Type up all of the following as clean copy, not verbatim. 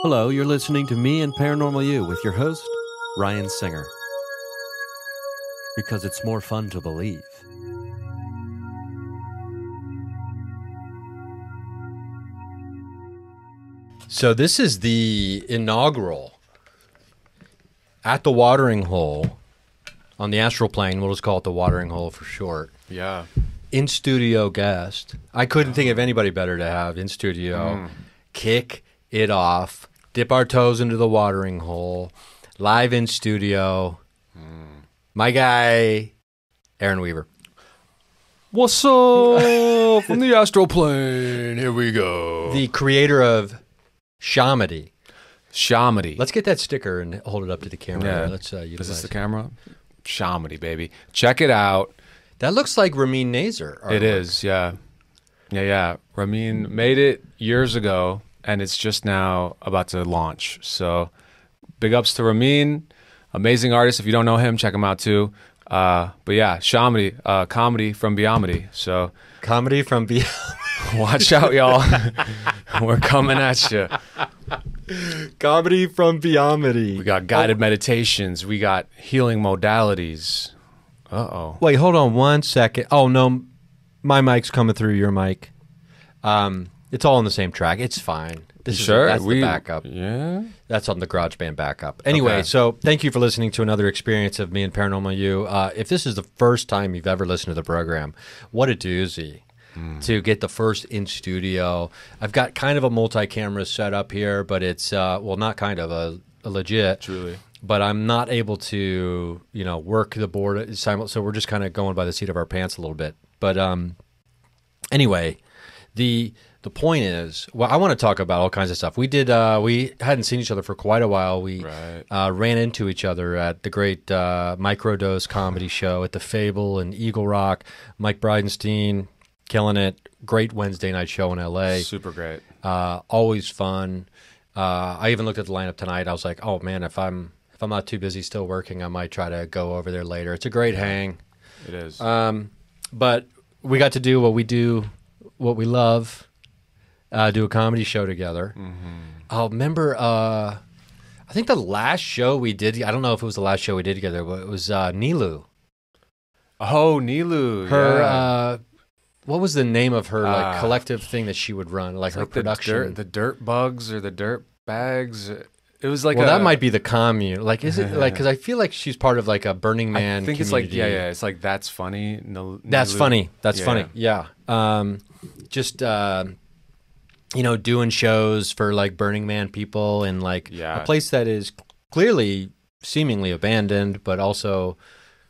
Hello, you're listening to Me and Paranormal You with your host, Ryan Singer. Because it's more fun to believe. So this is the inaugural at the watering hole on the astral plane. We'll just call it the watering hole for short. Yeah. In studio guest. I couldn't think of anybody better to have in studio. Kick it off. Dip our toes into the watering hole. Live in studio. My guy, Aaron Weaver. What's up from the astral plane? Here we go. The creator of Shamady. Shamady. Let's get that sticker and hold it up to the camera. Yeah. Let's utilize Is this the it. camera? Shamady, baby. Check it out. That looks like Ramin Nazer. It is, yeah. Yeah. Ramin made it years ago, and it's just now about to launch. So big ups to Ramin. Amazing artist. If you don't know him, check him out too. But yeah, Shamady, comedy from Biamity. So Comedy from watch out, y'all. We're coming at you. Comedy from Biamity. We got guided meditations. We got healing modalities. Uh-oh. Wait, hold on 1 second. Oh, no, my mic's coming through your mic. It's all on the same track. It's fine. This Sure. That's the backup. Yeah. That's on the GarageBand backup. Anyway, Okay. so thank you for listening to another experience of Me and Paranormal You. If this is the first time you've ever listened to the program, what a doozy to get the first in studio. I've got kind of a multi-camera setup here, but it's, well, not kind of, a legit. Truly. But I'm not able to, work the board. So we're just kind of going by the seat of our pants a little bit. But anyway, the point is, well, I want to talk about all kinds of stuff. We hadn't seen each other for quite a while. We ran into each other at the great Microdose comedy show at the Fable in Eagle Rock. Mike Bridenstine, killing it. Great Wednesday night show in L.A. Super great. Always fun. I even looked at the lineup tonight. I was like, oh man, if I'm not too busy still working, I might try to go over there later. It's a great hang. It is. But we got to do what we do, what we love. Do a comedy show together. I'll remember, I think the last show we did, I don't know if it was the last show we did together, but it was Nilu. Oh, Nilu. Her, what was the name of her collective thing that she would run? Like her like production. the dirt bugs or the dirt bags. It was like that might be the commune. Like, is it like, because I feel like she's part of like a Burning Man I think community. it's like, yeah. It's like, that's funny. That's Nilu. funny. That's Yeah. funny. Yeah. Just, doing shows for like Burning Man people in like a place that is clearly seemingly abandoned, but also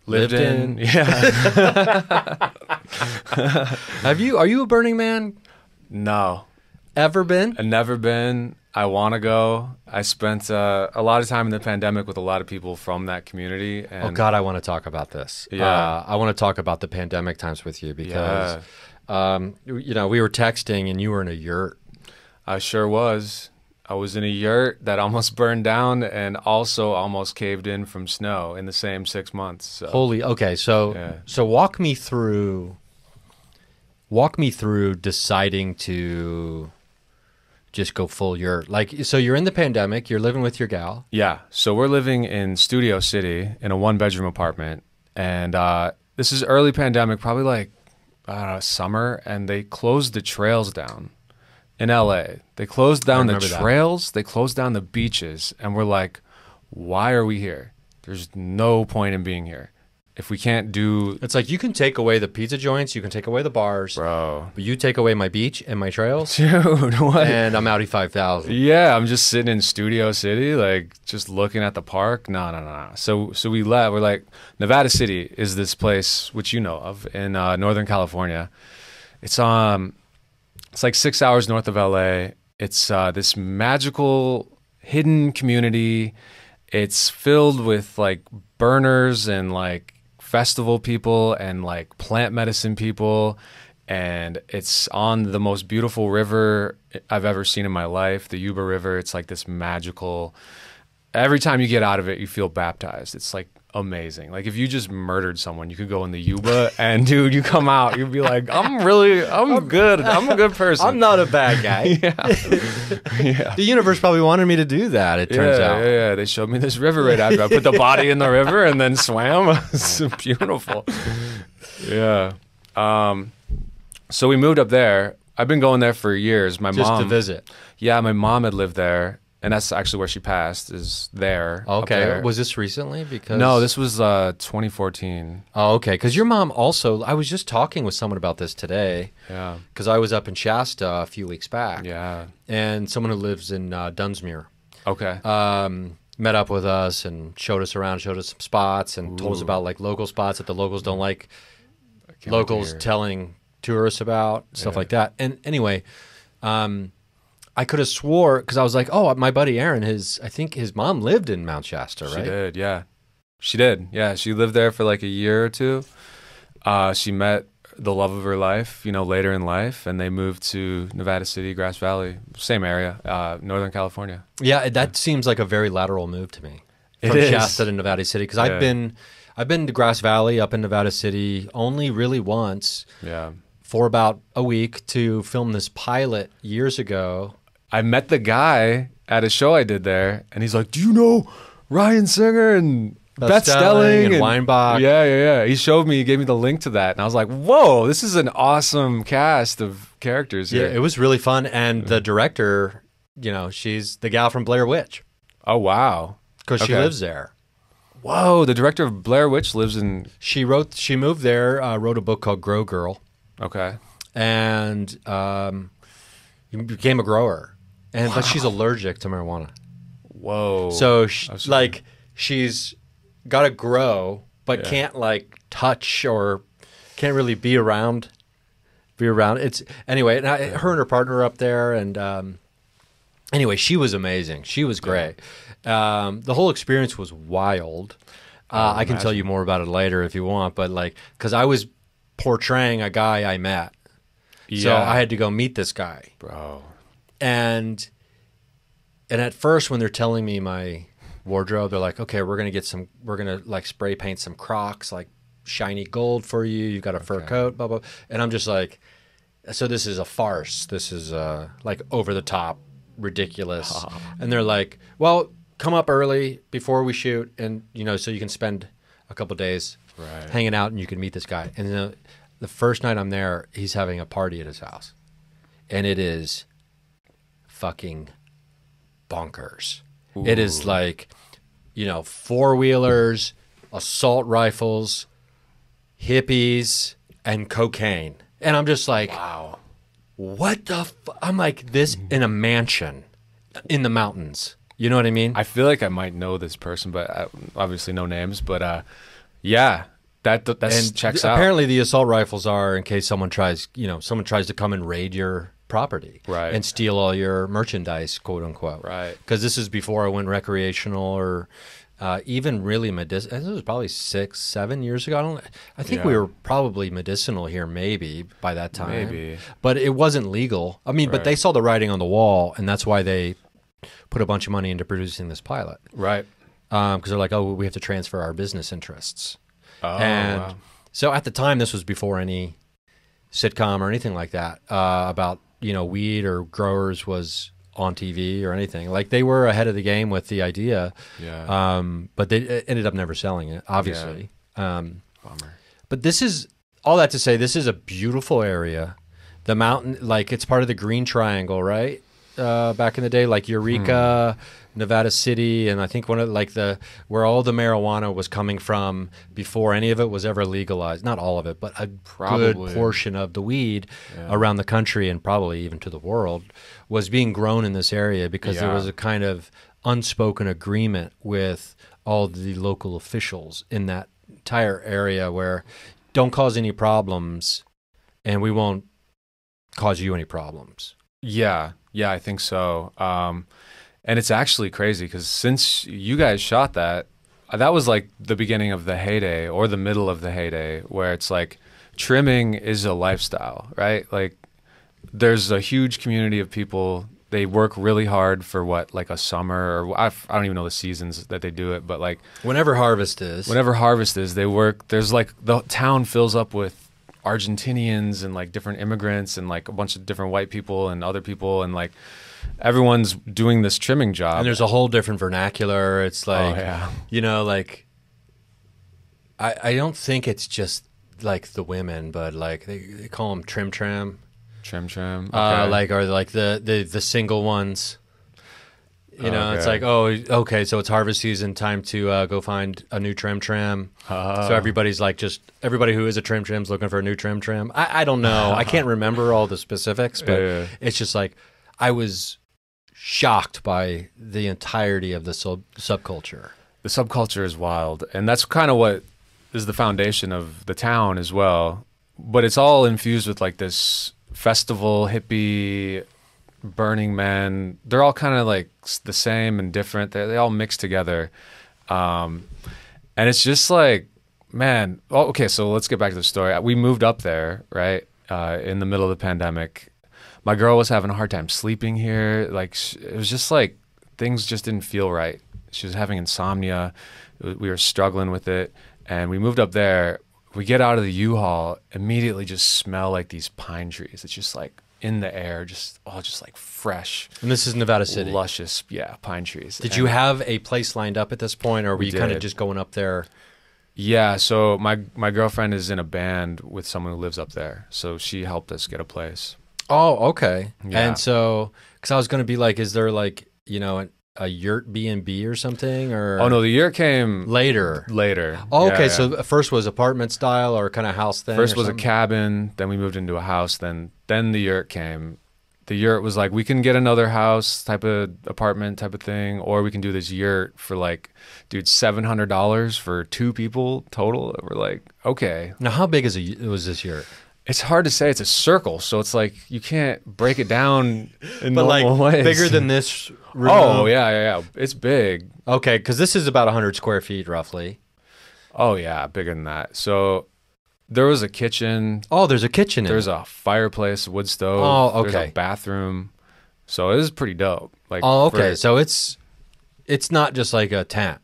lived in. Yeah. Are you a Burning Man? No. Ever been? I've never been. I want to go. I spent a lot of time in the pandemic with a lot of people from that community. And Oh God, I want to talk about this. Yeah. I want to talk about the pandemic times with you because, we were texting and you were in a yurt. I sure was. I was in a yurt that almost burned down and also almost caved in from snow in the same 6 months. So. Holy, okay. So walk me through deciding to just go full yurt. Like, so you're in the pandemic, you're living with your gal. Yeah. So we're living in Studio City in a 1-bedroom apartment. And this is early pandemic, probably like, summer. And they closed the trails down in LA. They closed down the trails. They closed down the beaches. And we're like, why are we here? There's no point in being here. If we can't do... It's like you can take away the pizza joints, you can take away the bars. Bro. But you take away my beach and my trails. Dude, what? And I'm Audi 5000. Yeah, I'm just sitting in Studio City, like just looking at the park. No. So we left. We're like, Nevada City is this place, which you know of, in Northern California. It's like 6 hours north of LA. It's this magical hidden community. It's filled with like burners and like festival people and like plant medicine people, and it's on the most beautiful river I've ever seen in my life, the Yuba River. It's like this magical, every time you get out of it you feel baptized. It's like amazing. Like if you just murdered someone, you could go in the Yuba and dude, you come out, you'd be like, I'm good. I'm a good person. I'm not a bad guy. Yeah. The universe probably wanted me to do that, it turns out. Yeah. They showed me this river right after I put the body in the river and then swam. It's beautiful. Yeah. So we moved up there. I've been going there for years. My Just mom to visit. Yeah, my mom had lived there, and that's actually where she passed, is there. up Okay. there. Was this recently? Because No, this was 2014. Oh, okay. Because your mom also, I was just talking with someone about this today. Yeah. Because I was up in Shasta a few weeks back. Yeah. And someone who lives in Dunsmuir Okay. met up with us and showed us around, showed us some spots, and told us about like local spots that the locals don't like Can't wait to locals hear. telling tourists about, stuff like that. And anyway, I could have swore, because I was like, oh, my buddy Aaron, I think his mom lived in Mount Shasta, right? She did, yeah. She did, yeah. She lived there for like a year or two. She met the love of her life, later in life, and they moved to Nevada City, Grass Valley, same area, Northern California. Yeah, that seems like a very lateral move to me. It From is. Shasta to Nevada City, because I've been to Grass Valley up in Nevada City only really once. Yeah. For about a week to film this pilot years ago. I met the guy at a show I did there, and he's like, do you know Ryan Singer and Beth Stelling and Weinbach? Yeah. He showed me, he gave me the link to that, and I was like, whoa, this is an awesome cast of characters here. Yeah, it was really fun. And the director, she's the gal from Blair Witch, Oh, wow. because she Okay. lives there. Whoa, the director of Blair Witch lives in... She moved there, wrote a book called Grow Girl, Okay. and became a grower. But she's allergic to marijuana. Whoa. So Absolutely. she's got to grow, but can't like touch or can't really be around. It's anyway. And her and her partner are up there, and anyway, she was amazing. She was great. The whole experience was wild. I can tell you more about it later if you want, but because I was portraying a guy I met, so I had to go meet this guy. Bro. And at first, when they're telling me my wardrobe, they're like, okay, we're gonna like spray paint some Crocs, like shiny gold for you. You've got a fur coat, blah, blah. And I'm just like, so this is a farce. This is like over the top, ridiculous. And they're like, well, come up early before we shoot, and so you can spend a couple days hanging out, and you can meet this guy. And the first night I'm there, he's having a party at his house, and it is fucking bonkers. Ooh. It is like, four-wheelers, assault rifles, hippies, and cocaine. And I'm just like, Wow. what the I'm like, this in a mansion in the mountains. You know what I mean? I feel like I might know this person, but obviously no names. But yeah, that checks out. Apparently the assault rifles are in case someone tries to come and raid your property, Right. and steal all your merchandise, quote unquote, Right. Because this is before I went recreational or even really medicinal. This was probably 6-7 years ago. I think we were probably medicinal here, maybe by that time. Maybe. But it wasn't legal. I mean, but they saw the writing on the wall, and that's why they put a bunch of money into producing this pilot. Right. Because they're like, oh, we have to transfer our business interests. Oh, And wow. so at the time, this was before any sitcom or anything like that about weed or growers was on TV or anything. Like, they were ahead of the game with the idea, Yeah. but they ended up never selling it, obviously. Bummer. But this is all that to say, this is a beautiful area. The mountain, like, it's part of the Green Triangle, right? Back in the day, like Eureka, Nevada City, and I think one of where all the marijuana was coming from before any of it was ever legalized. Not all of it, but a good portion of the weed around the country and probably even to the world was being grown in this area because there was a kind of unspoken agreement with all the local officials in that entire area where don't cause any problems and we won't cause you any problems. Yeah, I think so. And it's actually crazy because since you guys shot that was like the beginning of the heyday or the middle of the heyday where it's like trimming is a lifestyle, right? Like there's a huge community of people They work really hard for what, like a summer, or I don't even know the seasons that they do it, but like Whenever harvest is. they work. There's like the town fills up with Argentinians and like different immigrants and like a bunch of different white people and other people, and like everyone's doing this trimming job. And there's a whole different vernacular. It's like, you know, like I don't think it's just like the women, but like they call them trim. Trim. Like, or like the single ones. You know, it's like, oh, okay, so it's harvest season, time to go find a new trim. So everybody's like, just everybody who is a trim's looking for a new trim. I don't know. I can't remember all the specifics, but it's just like I was shocked by the entirety of the subculture. The subculture is wild, and that's kind of what is the foundation of the town as well. But it's all infused with like this festival, hippie, Burning Man. They're all kind of like the same and different. They all mix together, and it's just like, man. Oh, okay, so let's get back to the story. We moved up there, right, in the middle of the pandemic. My girl was having a hard time sleeping here. Like, it was just like things just didn't feel right. She was having insomnia. We were struggling with it, and we moved up there. We get out of the U-Haul, immediately just smell like these pine trees. It's just like in the air, just like fresh. And this is Nevada City. Luscious, pine trees. Did you have a place lined up at this point, or were you kind of just going up there? Yeah, so my girlfriend is in a band with someone who lives up there, so she helped us get a place. Oh, okay. Yeah. And so, because I was going to be like, is there like, you know, a yurt B&B or something, or oh no, the yurt came later. Oh, okay. So first was apartment style or kind of house thing. First was a cabin, then we moved into a house, then the yurt came. The yurt was like, we can get another house type of apartment type of thing, or we can do this yurt for like, dude, $700 for 2 people total. We're like, okay. Now, how big was this yurt? It's hard to say. It's a circle, so it's like you can't break it down in but normal like ways. Bigger than this room? Oh, yeah. It's big. Okay, because this is about 100 square feet roughly. Oh, yeah, bigger than that. So there was a kitchen. Oh, there's a kitchen in There's it. a fireplace, wood stove. Oh, okay. There's a bathroom. So it is pretty dope. Like, oh, okay. So it's not just like a tent.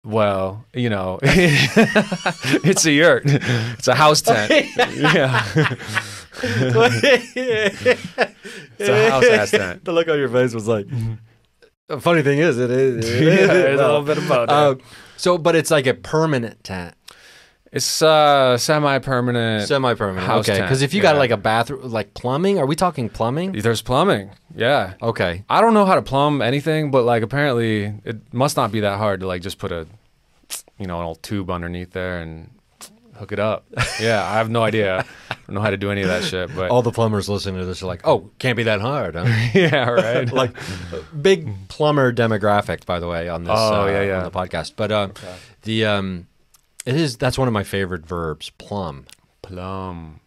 Well, you know, it's a yurt. It's a house tent. Yeah. It's a house-ass tent. The look on your face was like, the funny thing is, it is. Yeah, there's a little bit about that. So, but it's like a permanent tent. It's semi-permanent house okay. tent. Because if you got like a bathroom, like plumbing, are we talking plumbing? There's plumbing. Yeah. Okay. I don't know how to plumb anything, but like apparently it must not be that hard to like just put an old tube underneath there and hook it up. Yeah, I have no idea. I don't know how to do any of that shit. But all the plumbers listening to this are like, "Oh, can't be that hard, huh?" Yeah, right. Like big plumber demographic, by the way, on this on the podcast. But that's one of my favorite verbs, plumb. Plumb.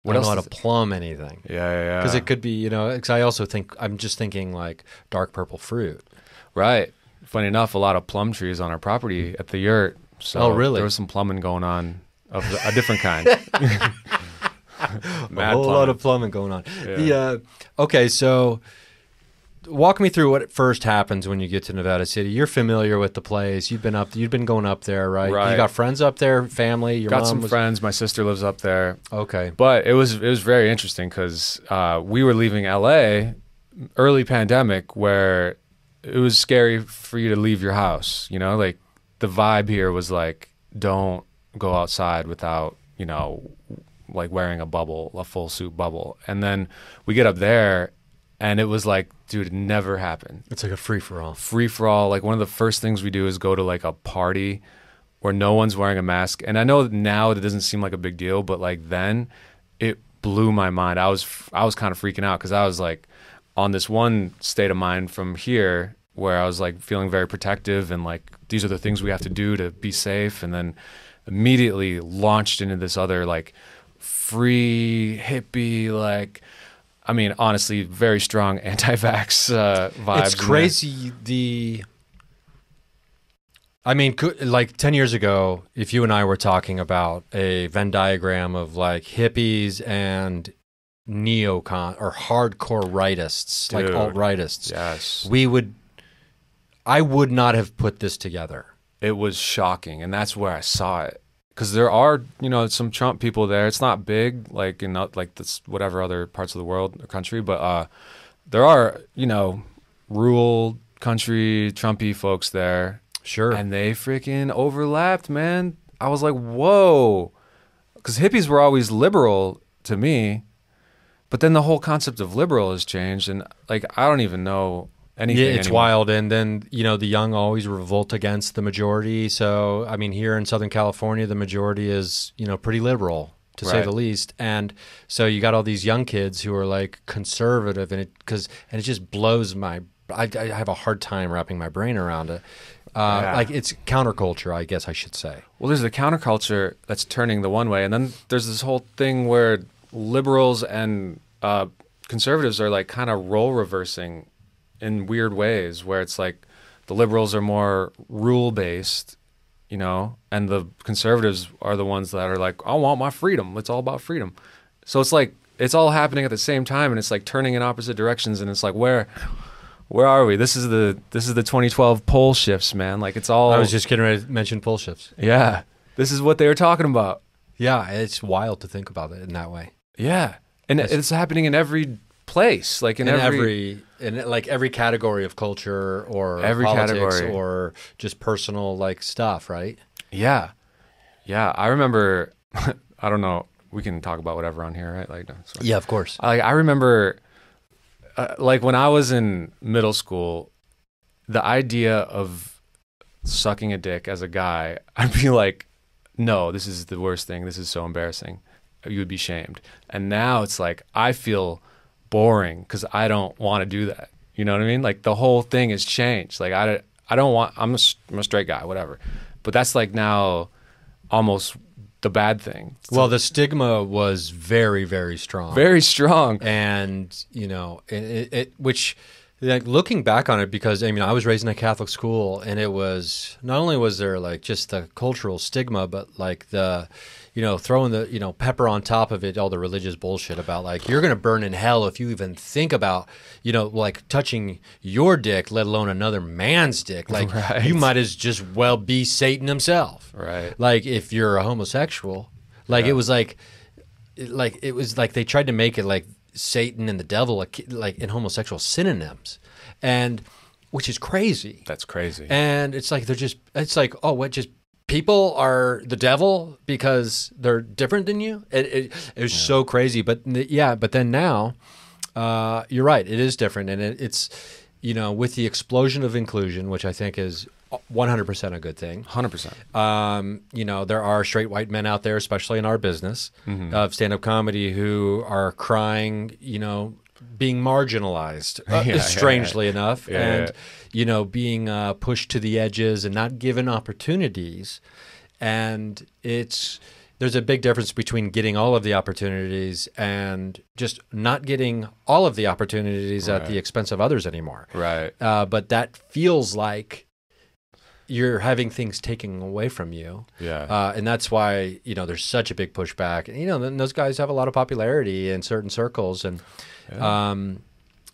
What else? I don't know how to plumb anything. Yeah. Because it could be, because I also I'm just thinking like dark purple fruit. Right. Funny enough, a lot of plum trees on our property at the yurt. So oh, really? There was some plumbing going on of a different kind. A whole lot of plumbing going on. Yeah. Okay, so walk me through what first happens when you get to Nevada City. You're familiar with the place. You've been going up there, right? Right. You got friends up there, family. Your got mom some friends. My sister lives up there. Okay, but it was very interesting because we were leaving LA early pandemic, where it was scary for you to leave your house. You know, like the vibe here was like, don't go outside without like wearing a full suit bubble. And then we get up there. And it was like, dude, it never happened. It's like a free-for-all. Free-for-all. Like one of the first things we do is go to like a party where no one's wearing a mask. And I know now it doesn't seem like a big deal, but like then it blew my mind. I was kind of freaking out because I was like on this one state of mind from here where I was like feeling very protective and like these are the things we have to do to be safe. And then immediately launched into this other like free hippie like. I mean, honestly, very strong anti-vax vibes. It's crazy. Like 10 years ago, if you and I were talking about a Venn diagram of like hippies and neocon or hardcore rightists, like Dude, alt-rightists. Yes. I would not have put this together. It was shocking, and that's where I saw it. Because there are, some Trump people there. It's not big, like in like this whatever other parts of the world or country, but there are, rural country Trumpy folks there. Sure. And they freaking overlapped, man. I was like, whoa. Because hippies were always liberal to me, but then the whole concept of liberal has changed, and like I don't even know anything. Yeah, it's anymore. wild. And then, the young always revolt against the majority. So, I mean, here in Southern California, the majority is, pretty liberal, to say the least. And so you got all these young kids who are like conservative, and it just blows my, I have a hard time wrapping my brain around it. Like it's counterculture, I guess I should say. Well, there's the counterculture that's turning the one way, and then there's this whole thing where liberals and conservatives are like kind of role reversing in weird ways, where it's like the liberals are more rule based, and the conservatives are the ones that are like, I want my freedom. It's all about freedom. So it's like it's all happening at the same time, and it's like turning in opposite directions, and it's like where are we? This is the 2012 pole shifts, man. Like it's all. I was just getting ready to mention pole shifts. Yeah, this is what they were talking about. Yeah, it's wild to think about it in that way. Yeah, and it's happening in every place, like in every category of culture or every politics category or just personal like stuff, right? Yeah. I remember. I don't know. We can talk about whatever on here, right? Like, no, yeah, of course. I remember, like when I was in middle school, the idea of sucking a dick as a guy, I'd be like, no, this is the worst thing. This is so embarrassing. You would be shamed. And now it's like I feel boring because I don't want to do that. You know what I mean? Like the whole thing has changed. Like I don't want. I'm a straight guy, whatever. But that's like now almost the bad thing. Well, the stigma was very, very strong. Very strong. And which. Like looking back on it, because I mean, I was raised in a Catholic school, and it was not only was there like just the cultural stigma, but like the, throwing the, pepper on top of it, all the religious bullshit about like you're gonna burn in hell if you even think about, like touching your dick, let alone another man's dick. Like you might as just well be Satan himself. Right. Like if you're a homosexual, like it was like they tried to make it like Satan and the devil like in homosexual synonyms, and which is crazy. That's crazy. And it's like just people are the devil because they're different than you. It was so crazy, but then now you're right, it is different, and it's with the explosion of inclusion, which I think is 100% a good thing. 100%. There are straight white men out there, especially in our business of stand-up comedy, who are crying, being marginalized, strangely enough, and being pushed to the edges and not given opportunities. And there's a big difference between getting all of the opportunities and just not getting all of the opportunities at the expense of others anymore. Right. But that feels like you're having things taken away from you. Yeah. And that's why, there's such a big pushback. And, then those guys have a lot of popularity in certain circles. And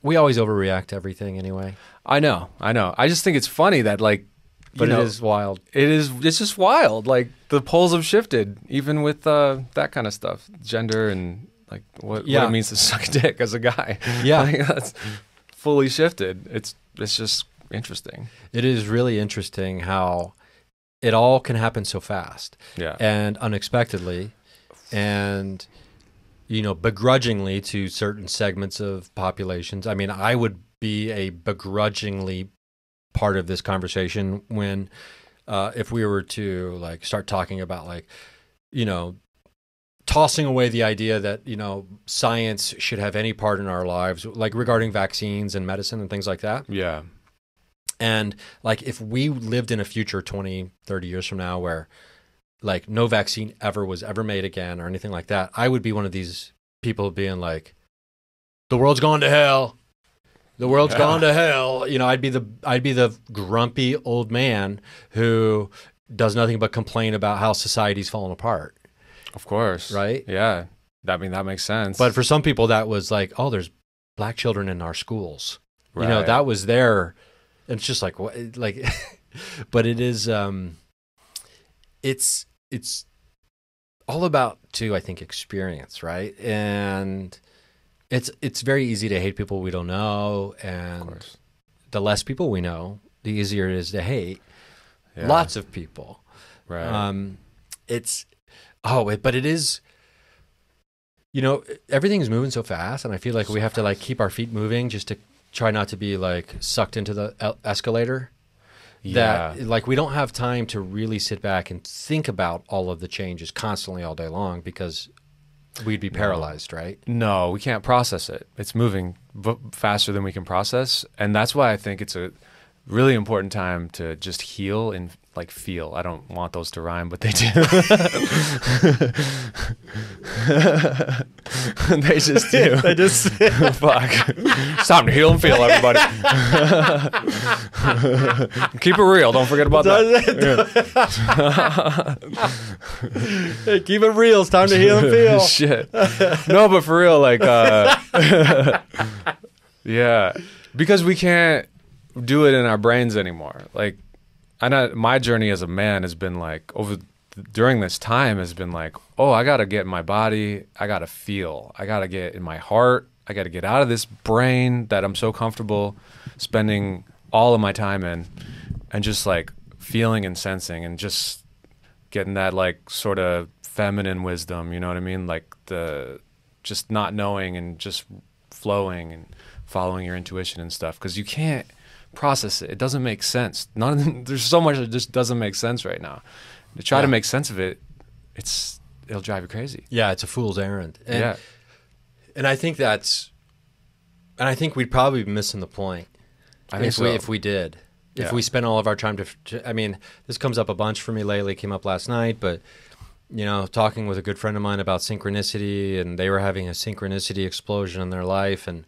we always overreact to everything anyway. I know. I just think it's funny that like, but it is wild. It's just wild. Like the poles have shifted, even with that kind of stuff, gender and like what it means to suck a dick as a guy. Yeah. Like, that's fully shifted. It's just interesting. It is really interesting how it all can happen so fast. Yeah. And unexpectedly, and begrudgingly to certain segments of populations. I mean, I would be a begrudgingly part of this conversation when if we were to like start talking about like tossing away the idea that science should have any part in our lives, like regarding vaccines and medicine and things like that. Yeah. And like if we lived in a future 20, 30 years from now where like no vaccine was ever made again or anything like that, I would be one of these people being like, the world's gone to hell. The world's gone to hell. I'd be the grumpy old man who does nothing but complain about how society's falling apart. Of course. Right? Yeah. I mean, that makes sense. But for some people, that was like, oh, there's black children in our schools. Right. You know, that was there. It's just like, what, like, but it is, it's all about, too, I think, experience, right? And it's very easy to hate people we don't know. And the less people we know, the easier it is to hate lots of people. Right. But it is, you know, everything's moving so fast, and I feel like we have to like keep our feet moving just to try not to be like sucked into the escalator. Yeah. That like we don't have time to really sit back and think about all of the changes constantly all day long because we'd be paralyzed, right? No, we can't process it. It's moving faster than we can process. And that's why I think it's a really important time to just heal and like feel. I don't want those to rhyme, but they do. They just do. They just Fuck. It's time to heal and feel, everybody. Keep it real. Don't forget about that. Hey, keep it real. It's time to heal and feel. Shit. No, but for real, like, yeah, because we can't do it in our brains anymore. Like, my journey as a man has been like during this time has been like, oh, I got to get in my body. I got to feel. I got to get in my heart. I got to get out of this brain that I'm so comfortable spending all of my time in, and just like feeling and sensing and just getting that like sort of feminine wisdom, you know what I mean? Like the just not knowing and just flowing and following your intuition and stuff, because you can't process it. It doesn't make sense. There's so much that just doesn't make sense right now. To try to make sense of it, it'll drive you crazy. Yeah, it's a fool's errand. And I think we'd probably be missing the point. If we did. If we spent all of our time I mean, this comes up a bunch for me lately, came up last night, but you know, talking with a good friend of mine about synchronicity, and they were having a synchronicity explosion in their life, and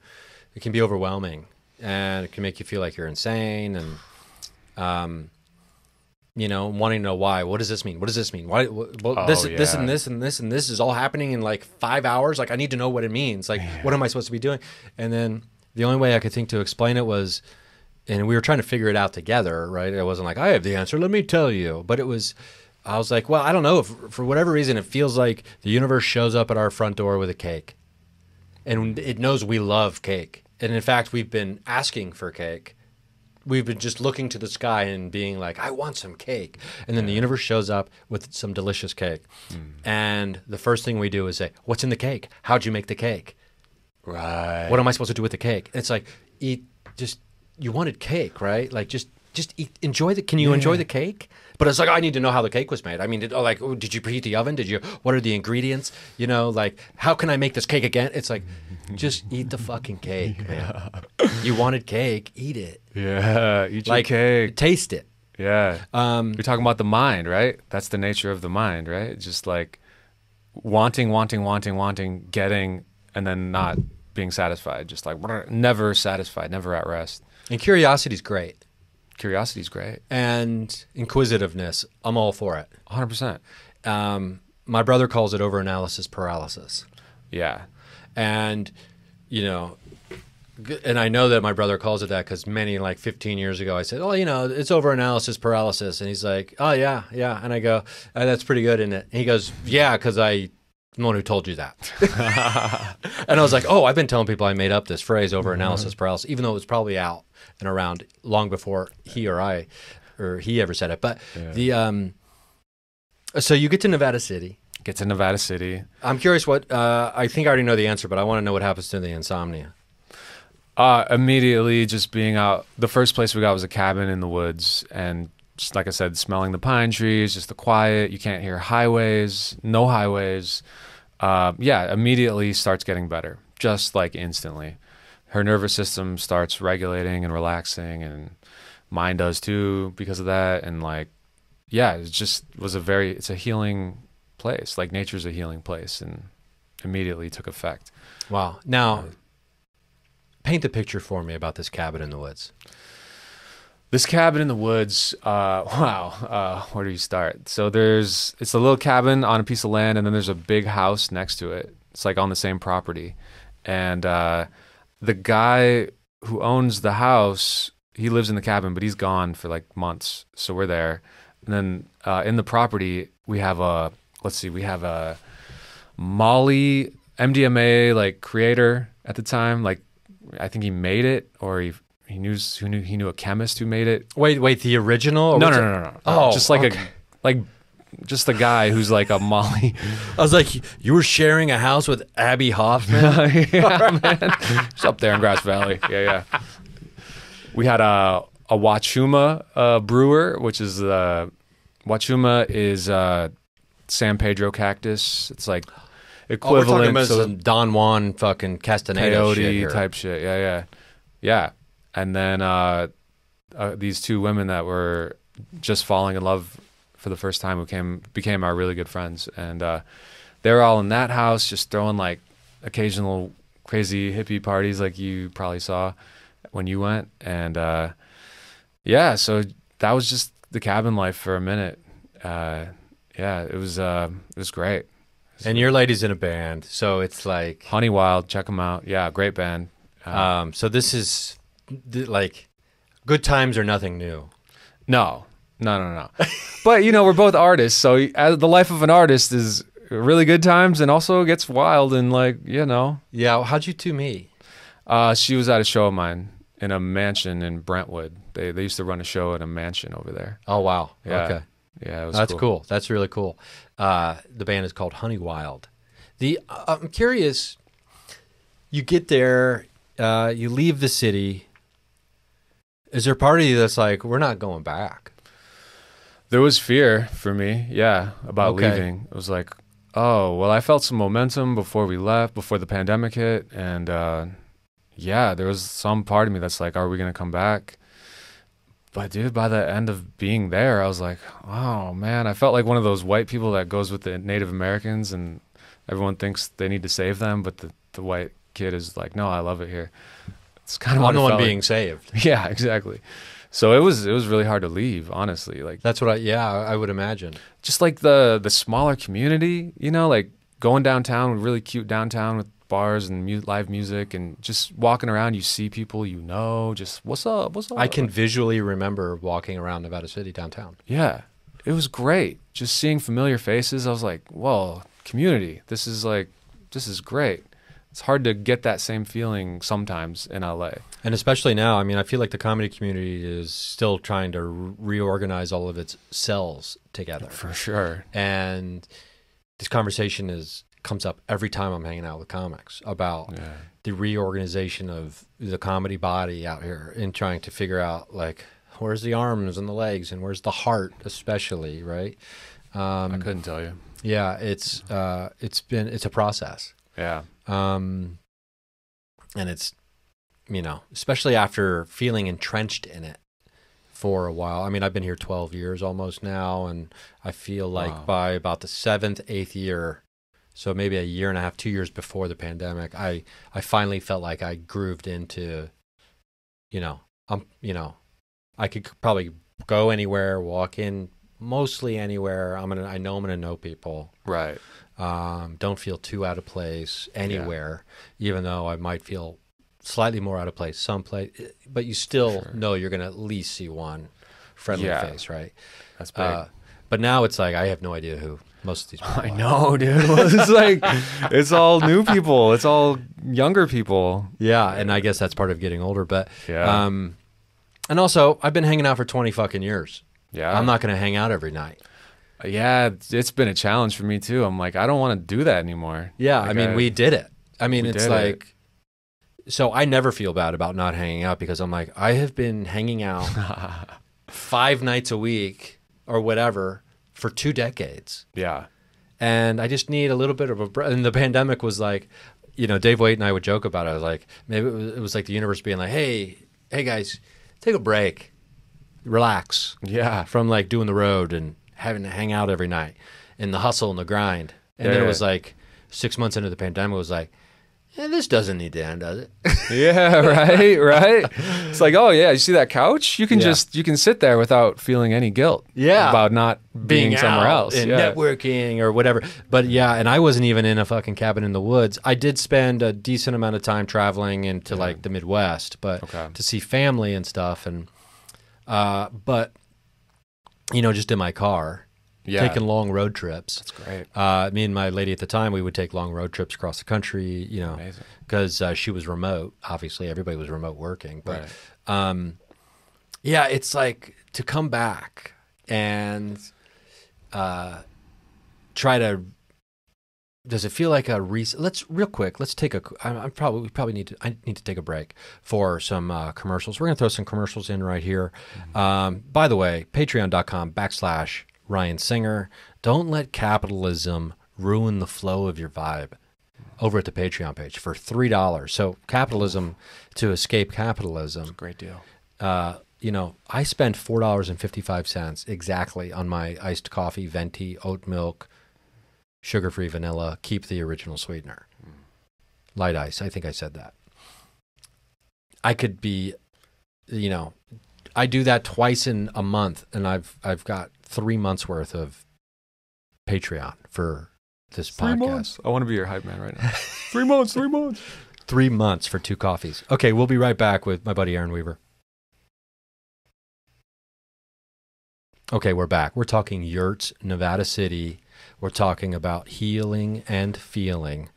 it can be overwhelming, and it can make you feel like you're insane, and you know, wanting to know why. What does this mean? What does this mean? Why? This and this and this and this is all happening in like 5 hours. Like, I need to know what it means. Like, what am I supposed to be doing? And then the only way I could think to explain it was, and we were trying to figure it out together, right? It wasn't like, I have the answer, let me tell you. But it was, I was like, well, I don't know. If, for whatever reason, it feels like the universe shows up at our front door with a cake. And it knows we love cake. And in fact, we've been asking for cake. We've been just looking to the sky and being like, I want some cake. And then the universe shows up with some delicious cake. And the first thing we do is say, what's in the cake? How'd you make the cake? Right. What am I supposed to do with the cake? And it's like, you wanted cake, right? Like, just eat, enjoy can you enjoy the cake? But it's like, I need to know how the cake was made. I mean, did you preheat the oven? What are the ingredients? You know, like, how can I make this cake again? It's like, just eat the fucking cake, man. You wanted cake, eat it. Yeah, eat your Like, cake. taste it. Yeah. You're talking about the mind, right? That's the nature of the mind, right? Just like wanting, getting, and then not being satisfied. Just like never satisfied, never at rest. And curiosity's great. Curiosity's great. And inquisitiveness, I'm all for it. 100%. My brother calls it overanalysis paralysis. Yeah. And, you know, and I know that my brother calls it that because like 15 years ago, I said, oh, you know, it's overanalysis paralysis. And he's like, oh, yeah. And I go, that's pretty good, isn't it? And he goes, yeah, because I'm the one who told you that. And I was like, oh, I've been telling people I made up this phrase, overanalysis paralysis, even though it was probably out and around long before he ever said it. But so you get to Nevada City. I'm curious what, I think I already know the answer, but I want to know what happens to the insomnia. Immediately just being out, the first place we got was a cabin in the woods, and just like I said, smelling the pine trees, just the quiet. You can't hear no highways. Immediately starts getting better, just like instantly. Her nervous system starts regulating and relaxing, and mine does too because of that. And like, yeah, it just was it's a healing place. Like, nature's a healing place, and immediately took effect. Wow. Now, paint the picture for me about this cabin in the woods. This cabin in the woods, where do you start? So it's a little cabin on a piece of land, and then there's a big house next to it. It's like on the same property. And the guy who owns the house, he lives in the cabin, but he's gone for like months. So we're there. And then in the property, we have a Molly MDMA like creator at the time. Like I think he made it, or he knew a chemist who made it. Wait, the original? Or No. Oh, just like just a guy who's like a Molly. I was like, you were sharing a house with Abby Hoffman? Yeah, man. It's up there in Grass Valley. Yeah. We had a Wachuma brewer, which is Wachuma is San Pedro cactus. It's like equivalent we're talking about to some Don Juan fucking Castaneda peyote shit here. type shit. Yeah. And then these two women that were just falling in love for the first time, who became our really good friends, and they were all in that house, just throwing like occasional crazy hippie parties, like you probably saw when you went. And so that was just the cabin life for a minute. It was great. And your lady's in a band, so it's like Honey Wild, check them out. Yeah, great band. so this is like good times are nothing new. No. But we're both artists, so the life of an artist is really good times, and also gets wild, and Yeah, how'd you two meet? She was at a show of mine in a mansion in Brentwood. They used to run a show at a mansion over there. Oh wow. Yeah. Okay. Yeah, it was That's cool. That's really cool. The band is called Honey Wild. I'm curious. You get there, you leave the city. Is there a part of you that's like, we're not going back? There was fear for me, about Okay. leaving. It was like, oh, well, I felt some momentum before we left, before the pandemic hit, and there was some part of me that's like, are we gonna come back? But dude, by the end of being there, I was like, oh man, I felt like one of those white people that goes with the Native Americans, and everyone thinks they need to save them, but the white kid is like, no, I love it here. It's kind of I'm the one like. being saved. Yeah, exactly. So it was really hard to leave, honestly. Like That's what I would imagine. just like the smaller community, like going downtown, really cute downtown with bars and live music, and just walking around, you see people, just what's up. I can visually remember walking around Nevada City downtown. Yeah, it was great. Just seeing familiar faces. I was like, whoa, community. This is great. It's hard to get that same feeling sometimes in LA. And especially now, I mean, I feel like the comedy community is still trying to reorganize all of its cells together. For sure. And this conversation comes up every time I'm hanging out with comics about the reorganization of the comedy body out here, and trying to figure out like, where's the arms and the legs, and where's the heart, especially, right? I couldn't tell you. Yeah, it's a process. Yeah. And it's, especially after feeling entrenched in it for a while. I mean, I've been here 12 years almost now, and I feel like by about the 7th, 8th year, so maybe a year and a half, 2 years before the pandemic, I finally felt like I grooved into, I could probably go anywhere, walk in mostly anywhere. I know I'm gonna know people. Right. Don't feel too out of place anywhere, even though I might feel slightly more out of place someplace. But you still know you're gonna at least see one friendly face, right? That's big. But now it's like I have no idea who most of these people I are. know, dude. It's like it's all new people. It's all younger people. Yeah, and I guess that's part of getting older. But Yeah. and also I've been hanging out for 20 fucking years. Yeah. I'm not gonna hang out every night. Yeah, it's been a challenge for me too. I'm like, I don't want to do that anymore. Yeah, Like, I mean, we did it. I mean, we it's did like, so I never feel bad about not hanging out, because I'm like, I have been hanging out 5 nights a week or whatever for 2 decades. Yeah. And I just need a little bit of a break. And the pandemic was like, Dave Waite and I would joke about it. I was like, maybe it was like the universe being like, hey guys, take a break, relax. Yeah. From like doing the road and having to hang out every night and the hustle and the grind. And then it was like 6 months into the pandemic, it was like, this doesn't need to end, does it? Yeah, right. It's like, oh yeah, you see that couch? You can you can sit there without feeling any guilt. Yeah. About not being somewhere else and networking or whatever. But yeah, and I wasn't even in a fucking cabin in the woods. I did spend a decent amount of time traveling into like the Midwest, but to see family and stuff, and but you know, just in my car. Yeah. Taking long road trips. That's great. Me and my lady at the time, we would take long road trips across the country, you know, because she was remote. Obviously, everybody was remote working. But yeah, it's like to come back and try to. Does it feel like a let's real quick. Let's take a. I need to take a break for some commercials. We're gonna throw some commercials in right here. By the way, patreon.com/Ryan Singer. Don't let capitalism ruin the flow of your vibe. Over at the Patreon page for $3. So capitalism, to escape capitalism. It's a great deal. You know, I spend $4.55 exactly on my iced coffee, venti, oat milk, sugar-free vanilla, keep the original sweetener. Light ice, I think I said that. I could be, you know, I do that twice in a month, and I've got 3 months worth of Patreon for this podcast. 3 months. I want to be your hype man right now. 3 months, 3 months. 3 months for 2 coffees. Okay, we'll be right back with my buddy Aaron Weaver. Okay, we're back. We're talking yurts, Nevada City. We're talking about healing and feeling.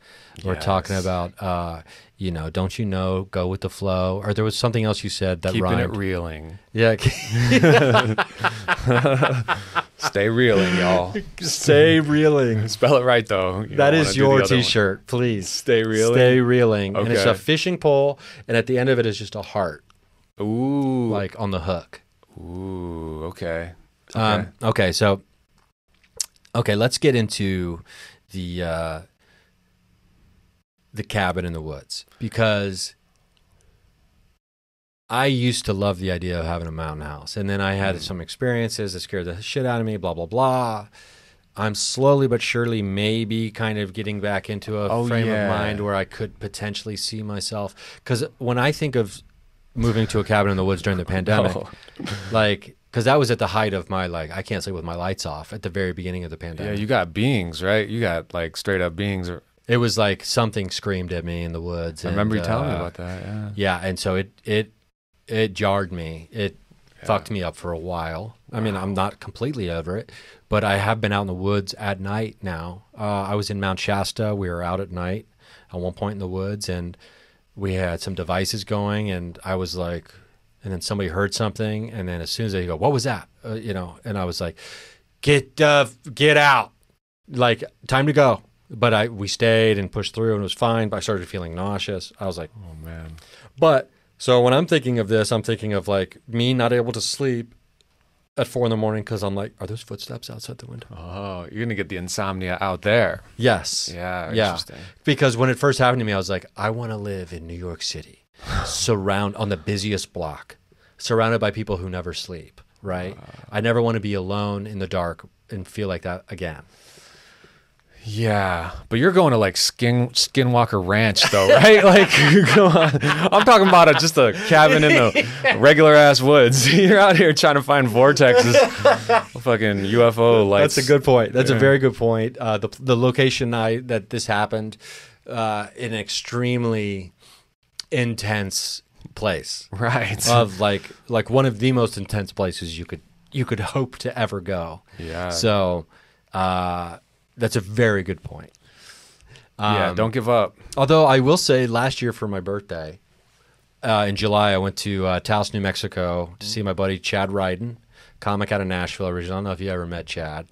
We're talking about, you know, don't you know, go with the flow. Or there was something else you said that Keeping rhymed. it reeling. Yeah. Stay reeling, y'all. Stay reeling. Spell it right, though. That is your T-shirt, please. Stay reeling. Stay reeling. Okay. And it's a fishing pole, and at the end of it is just a heart. Ooh. Like on the hook. Ooh, okay. Okay, so, let's get into the cabin in the woods, because I used to love the idea of having a mountain house, and then I had some experiences that scared the shit out of me, blah, blah, blah. I'm slowly but surely maybe kind of getting back into a frame of mind where I could potentially see myself, because when I think of moving to a cabin in the woods during the pandemic, like... Because that was at the height of my, like, I can't sleep with my lights off at the very beginning of the pandemic. Yeah, you got beings, right? You got, like, straight up beings. It was like something screamed at me in the woods. I remember you telling me about that, yeah. Yeah, and so it jarred me. It fucked me up for a while. Wow. I mean, I'm not completely over it, but I have been out in the woods at night now. I was in Mount Shasta. We were out at night at one point in the woods, and we had some devices going, and I was like... And then somebody heard something, and then as soon as they go, "What was that?" You know, and I was like, "Get out! Like, time to go." But we stayed and pushed through, and it was fine. But I started feeling nauseous. I was like, "Oh man!" But so when I'm thinking of this, I'm thinking of like me not able to sleep at 4 a.m. because I'm like, "Are those footsteps outside the window?" Oh, you're gonna get the insomnia out there. Yes. Yeah. Interesting. Because when it first happened to me, I was like, "I want to live in New York City." On the busiest block, surrounded by people who never sleep, right? I never want to be alone in the dark and feel like that again. Yeah, but you're going to like Skinwalker Ranch though, right? Like, I'm talking about just a cabin in the regular ass woods. You're out here trying to find vortexes, fucking UFO lights. That's a good point. That's a very good point. The location that this happened, in an extremely intense place, right? Of like one of the most intense places you could hope to ever go. Yeah. So that's a very good point. Yeah, don't give up. Although I will say, last year for my birthday, in July, I went to Taos, New Mexico to see my buddy Chad Ryden, comic out of Nashville originally. I don't know if you ever met Chad.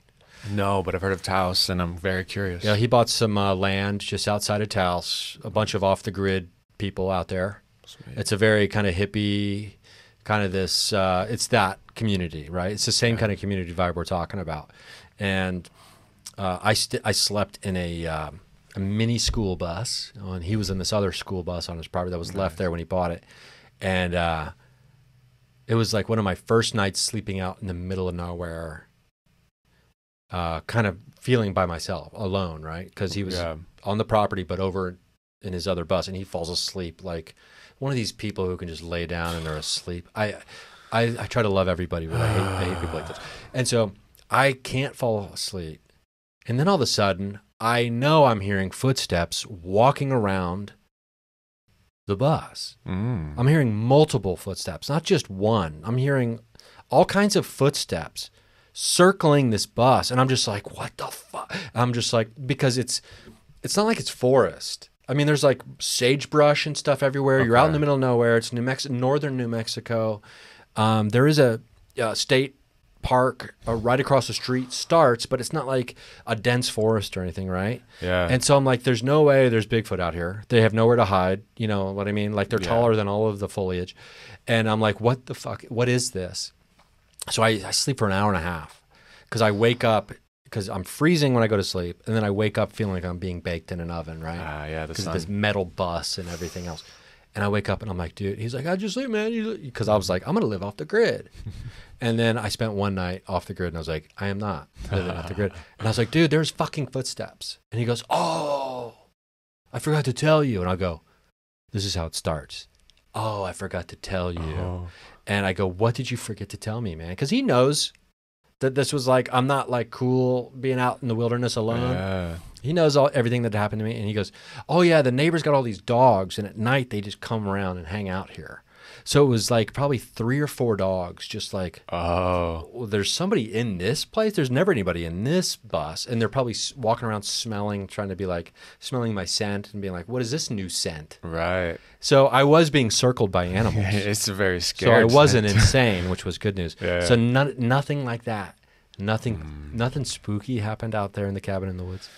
No, but I've heard of Taos, and I'm very curious. Yeah, he bought some land just outside of Taos, a bunch of off-the-grid people out there. Sweet. It's a very kind of hippie, kind of this, it's that community, right? It's the same kind of community vibe we're talking about. And I slept in a mini school bus, and he was in this other school bus on his property that was left there when he bought it. And it was like one of my first nights sleeping out in the middle of nowhere, kind of feeling by myself, alone, right? Because he was on the property, but over in his other bus, and he falls asleep like one of these people who can just lay down and they're asleep. I try to love everybody, but I hate people like this. And so I can't fall asleep. And then all of a sudden, I know I'm hearing footsteps walking around the bus. I'm hearing multiple footsteps, not just one. I'm hearing all kinds of footsteps circling this bus. And I'm just like, what the fuck? I'm just like, because it's not like it's forest. I mean, there's like sagebrush and stuff everywhere. Okay. You're out in the middle of nowhere. It's northern New Mexico. There is a state park right across the street starts, but it's not like a dense forest or anything, right? Yeah. And so I'm like, there's no way there's Bigfoot out here. They have nowhere to hide. You know what I mean? Like they're taller than all of the foliage. And I'm like, what the fuck? What is this? So I sleep for an hour and a half because I wake up because I'm freezing when I go to sleep, and then I wake up feeling like I'm being baked in an oven, right? Yeah, because of this metal bus and everything else. And I wake up and I'm like, dude, he's like, how'd you sleep, man? Because I was like, I'm going to live off the grid. And then I spent one night off the grid and I was like, I am not living off the grid. And I was like, dude, there's fucking footsteps. And he goes, oh, I forgot to tell you. And I'll go, this is how it starts. Oh, I forgot to tell you. Oh. And I go, what did you forget to tell me, man? Because he knows that this was like, I'm not like cool being out in the wilderness alone. Yeah. He knows everything that happened to me. And he goes, oh yeah, the neighbors got all these dogs. And at night they just come around and hang out here. So it was like probably 3 or 4 dogs, just like, oh, well, there's somebody in this place. There's never anybody in this bus. And they're probably walking around smelling, trying to be like, smelling my scent and being like, what is this new scent? Right. So I was being circled by animals. It's a very scary. So I wasn't insane, which was good news. Yeah. So nothing like that. Nothing spooky happened out there in the cabin in the woods.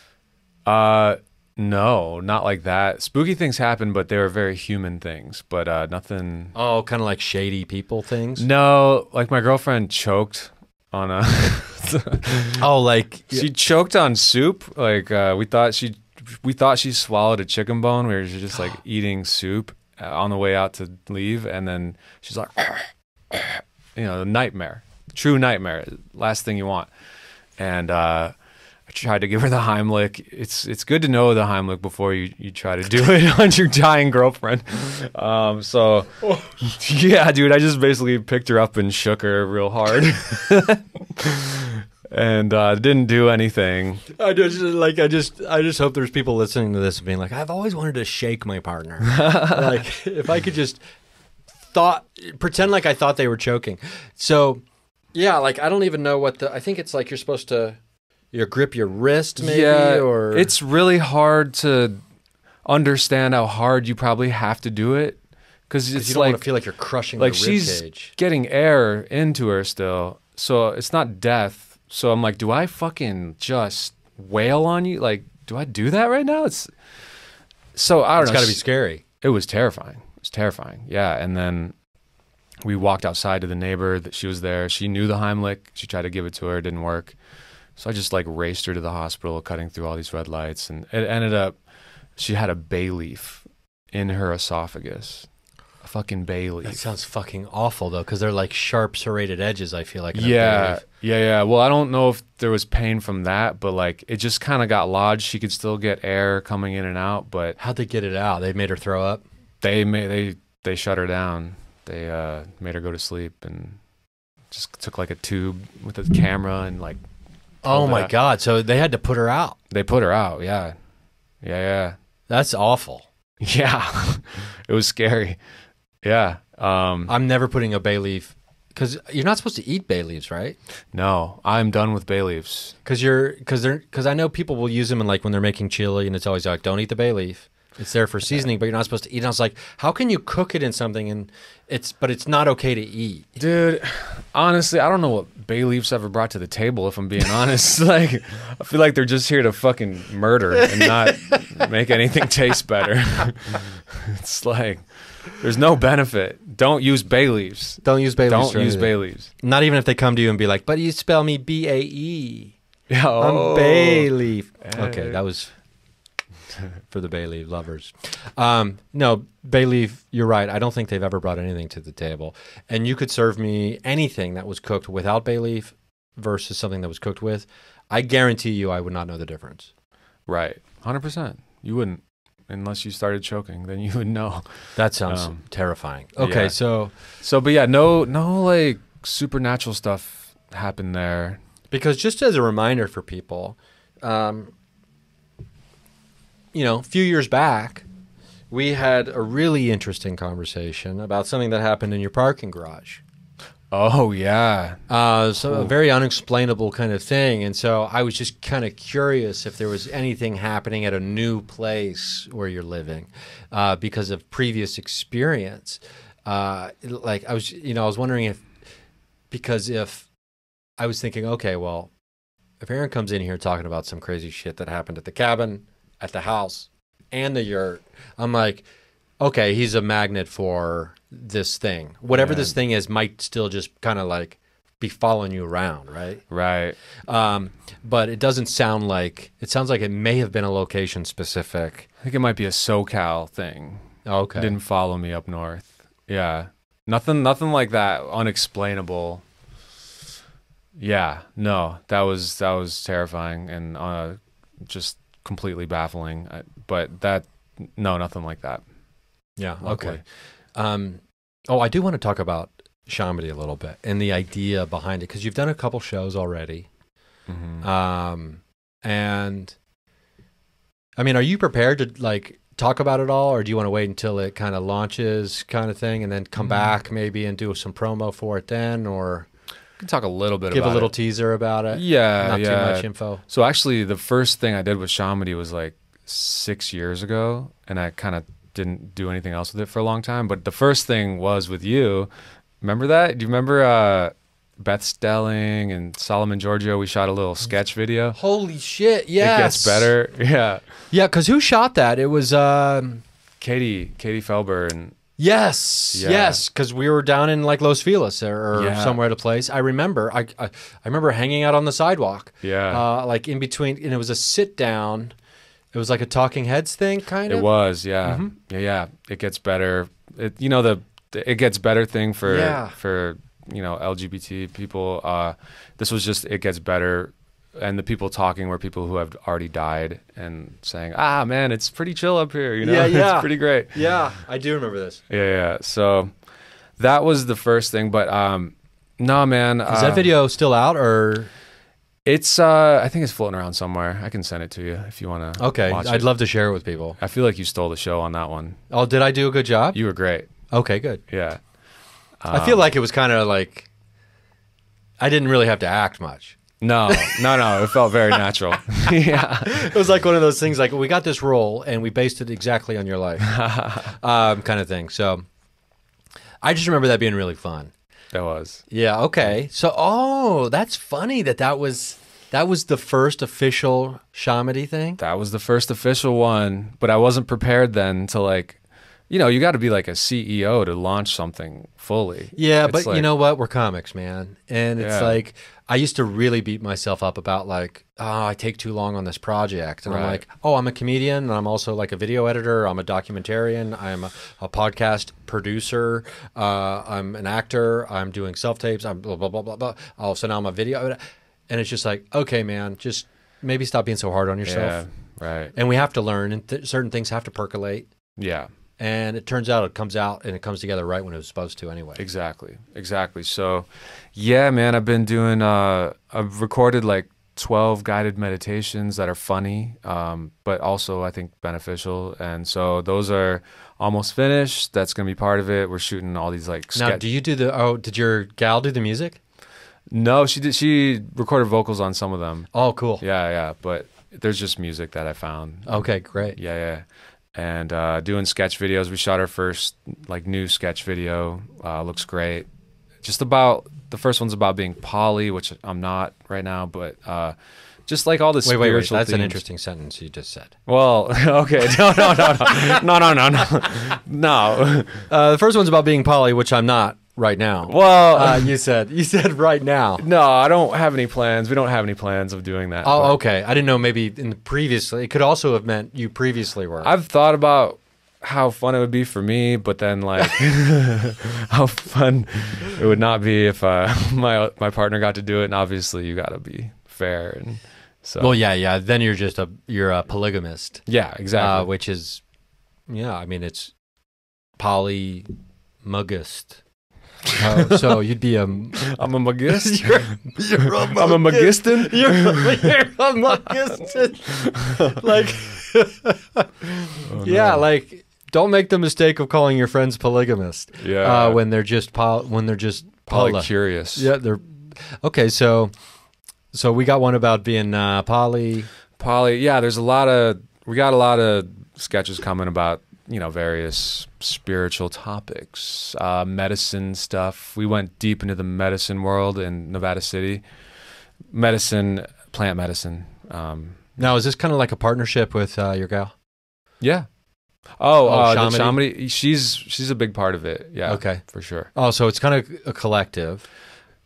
No, not like that. Spooky things happen, but they were very human things, but nothing. Oh, kind of like shady people things? No, like my girlfriend choked on a... Oh, like... She choked on soup. Like we thought she swallowed a chicken bone. We were just like eating soup on the way out to leave, and then she's like, nightmare. True nightmare. Last thing you want. And I tried to give her the Heimlich. It's good to know the Heimlich before you try to do it on your dying girlfriend. So, yeah, dude, I just basically picked her up and shook her real hard. And didn't do anything. I just hope there's people listening to this and being like, I've always wanted to shake my partner. Like, if I could just pretend like I thought they were choking. So, yeah, like, I don't even know I think it's like you're supposed to... You grip your wrist, maybe? Yeah, or it's really hard to understand how hard you probably have to do it. Because it's you don't want to feel like you're crushing like the she's ribcage. Getting air into her still. So it's not death. So I'm like, do I fucking just wail on you? Like, do I do that right now? So I don't know. It's got to be scary. It was terrifying. It was terrifying. Yeah. And then we walked outside to the neighbor that she was there. She knew the Heimlich. She tried to give it to her. It didn't work. So I just like raced her to the hospital, cutting through all these red lights, and it ended up she had a bay leaf in her esophagus, a fucking bay leaf. That sounds fucking awful though, because they're like sharp, serrated edges. I feel like. Yeah. Well, I don't know if there was pain from that, but like it just kind of got lodged. She could still get air coming in and out, but how'd they get it out? They made her throw up. They shut her down. They made her go to sleep and just took like a tube with a camera and like. Oh my God! So they had to put her out. They put her out. Yeah. That's awful. Yeah, it was scary. Yeah. I'm never putting a bay leaf because you're not supposed to eat bay leaves, right? No, I'm done with bay leaves. Because I know people will use them in like when they're making chili, and it's always like, don't eat the bay leaf. It's there for seasoning, but you're not supposed to eat it. I was like, how can you cook it in something and it's not okay to eat? Dude, honestly, I don't know what bay leaves ever brought to the table, if I'm being honest. Like, I feel like they're just here to fucking murder and not make anything taste better. It's like, there's no benefit. Don't use bay leaves. Don't use bay leaves. Don't use bay leaves. Not even if they come to you and be like, but you spell me B-A-E. Yeah, I'm bay leaf. Okay, that was... for the bay leaf lovers. No, bay leaf, you're right. I don't think they've ever brought anything to the table. And you could serve me anything that was cooked without bay leaf versus something that was cooked with. I guarantee you I would not know the difference. Right. 100%. You wouldn't. unless you started choking, then you would know. That sounds terrifying. Okay, yeah. But yeah, no like supernatural stuff happened there. Because just as a reminder for people, you know, a few years back, we had a really interesting conversation about something that happened in your parking garage. Oh, yeah. So a very unexplainable kind of thing. And so I was just kind of curious if there was anything happening at a new place where you're living because of previous experience. Like I was wondering if I was thinking, okay, well, if Aaron comes in here talking about some crazy shit that happened at the cabin, at the house, and the yurt, I'm like, okay, he's a magnet for this thing. Whatever this thing is might still just kind of like be following you around, right? Right. But it doesn't sound like, it sounds like it may have been a location specific. I think it might be a SoCal thing. Okay. It didn't follow me up north. Yeah. Nothing like that. Unexplainable. Yeah. No, that was terrifying and just completely baffling. Nothing like that. Yeah. Luckily. Okay. I do want to talk about Shamady a little bit and the idea behind it, because you've done a couple shows already. Mm-hmm. And I mean, are you prepared to like talk about it all, or do you want to wait until it kind of launches kind of thing and then come back maybe and do some promo for it then, or I can talk a little bit give about a little it. teaser about it? Yeah. Not too much info. So actually the first thing I did with Shamady was like 6 years ago, and I kind of didn't do anything else with it for a long time. But the first thing was with you. Remember that? Do you remember Beth Stelling and Solomon Giorgio? We shot a little sketch video. Holy shit! Yes. It gets better. Yeah. Yeah, because who shot that? It was Katie Felber and yes, because we were down in like Los Feliz or somewhere at a place. I remember. I remember hanging out on the sidewalk. Yeah. Like in between, and it was a sit down. It was like a Talking Heads thing, kind of. It was, yeah. Mm-hmm. Yeah. It gets better. It gets better thing for LGBT people. This was just it gets better, and the people talking were people who have already died and saying, man, it's pretty chill up here. Yeah. It's pretty great. Yeah, I do remember this. Yeah. So that was the first thing, but no, man. Is that video still out or? It's I think it's floating around somewhere. I can send it to you if you want to. Okay, watch I'd it. love to share it with people. I feel like you stole the show on that one. Oh, did I do a good job? You were great. Okay, good. Yeah. I feel like it was kind of like I didn't really have to act much. No. It felt very natural. Yeah. It was like one of those things like, we got this role and we based it exactly on your life kind of thing. So I just remember that being really fun. That was. Yeah, okay. So, that's funny that was the first official Shamady thing? That was the first official one, but I wasn't prepared then to like, you got to be like a CEO to launch something fully. Yeah, It's but like, you know what? We're comics, man. And it's like, I used to really beat myself up about like, I take too long on this project. And I'm Right. like, I'm a comedian, and I'm also like a video editor. I'm a documentarian. I'm a podcast producer. I'm an actor. I'm doing self-tapes. I'm blah, blah, blah, blah, blah. Oh, so now I'm a video. And it's just like, okay, man, just maybe stop being so hard on yourself. Yeah, right. And we have to learn, and certain things have to percolate. Yeah. And it turns out it comes out and it comes together right when it was supposed to anyway. Exactly. So, yeah, man, I've been doing, I've recorded like 12 guided meditations that are funny, but also I think beneficial. And so those are almost finished. That's going to be part of it. We're shooting all these like Now, do you do did your gal do the music? No, she did. She recorded vocals on some of them. Oh, cool. Yeah. But there's just music that I found. Okay, great. Yeah. And doing sketch videos. We shot our first like new sketch video. Looks great. Just about the first one's about being poly, which I'm not right now, but just like all the spiritual Wait. That's an themes. interesting sentence you just said. Well, okay. No. The first one's about being poly, which I'm not right now. Well, you said right now. no, I don't have any plans. We don't have any plans of doing that. Oh, but okay. I didn't know. Maybe in the previously, it could also have meant you previously were. I've thought about how fun it would be for me, but then like how fun it would not be if my partner got to do it. And obviously, you got to be fair. And so, well, yeah. Then you're a polygamist. yeah, exactly. Which is Yeah, I mean it's polymugist. So you'd be I'm a magist. you're a I'm a magistin. You're a magistin. Like, yeah, no. like don't make the mistake of calling your friends polygamist. Yeah. When they're just poly. Polycurious. Yeah, they're okay. So we got one about being poly. Yeah, we got a lot of sketches coming about, various spiritual topics, medicine stuff. We went deep into the medicine world in Nevada City. Plant medicine. Now, is this kind of like a partnership with your gal? Yeah. The Shamady. She's a big part of it. Yeah. Okay. For sure. Oh, so it's kind of a collective.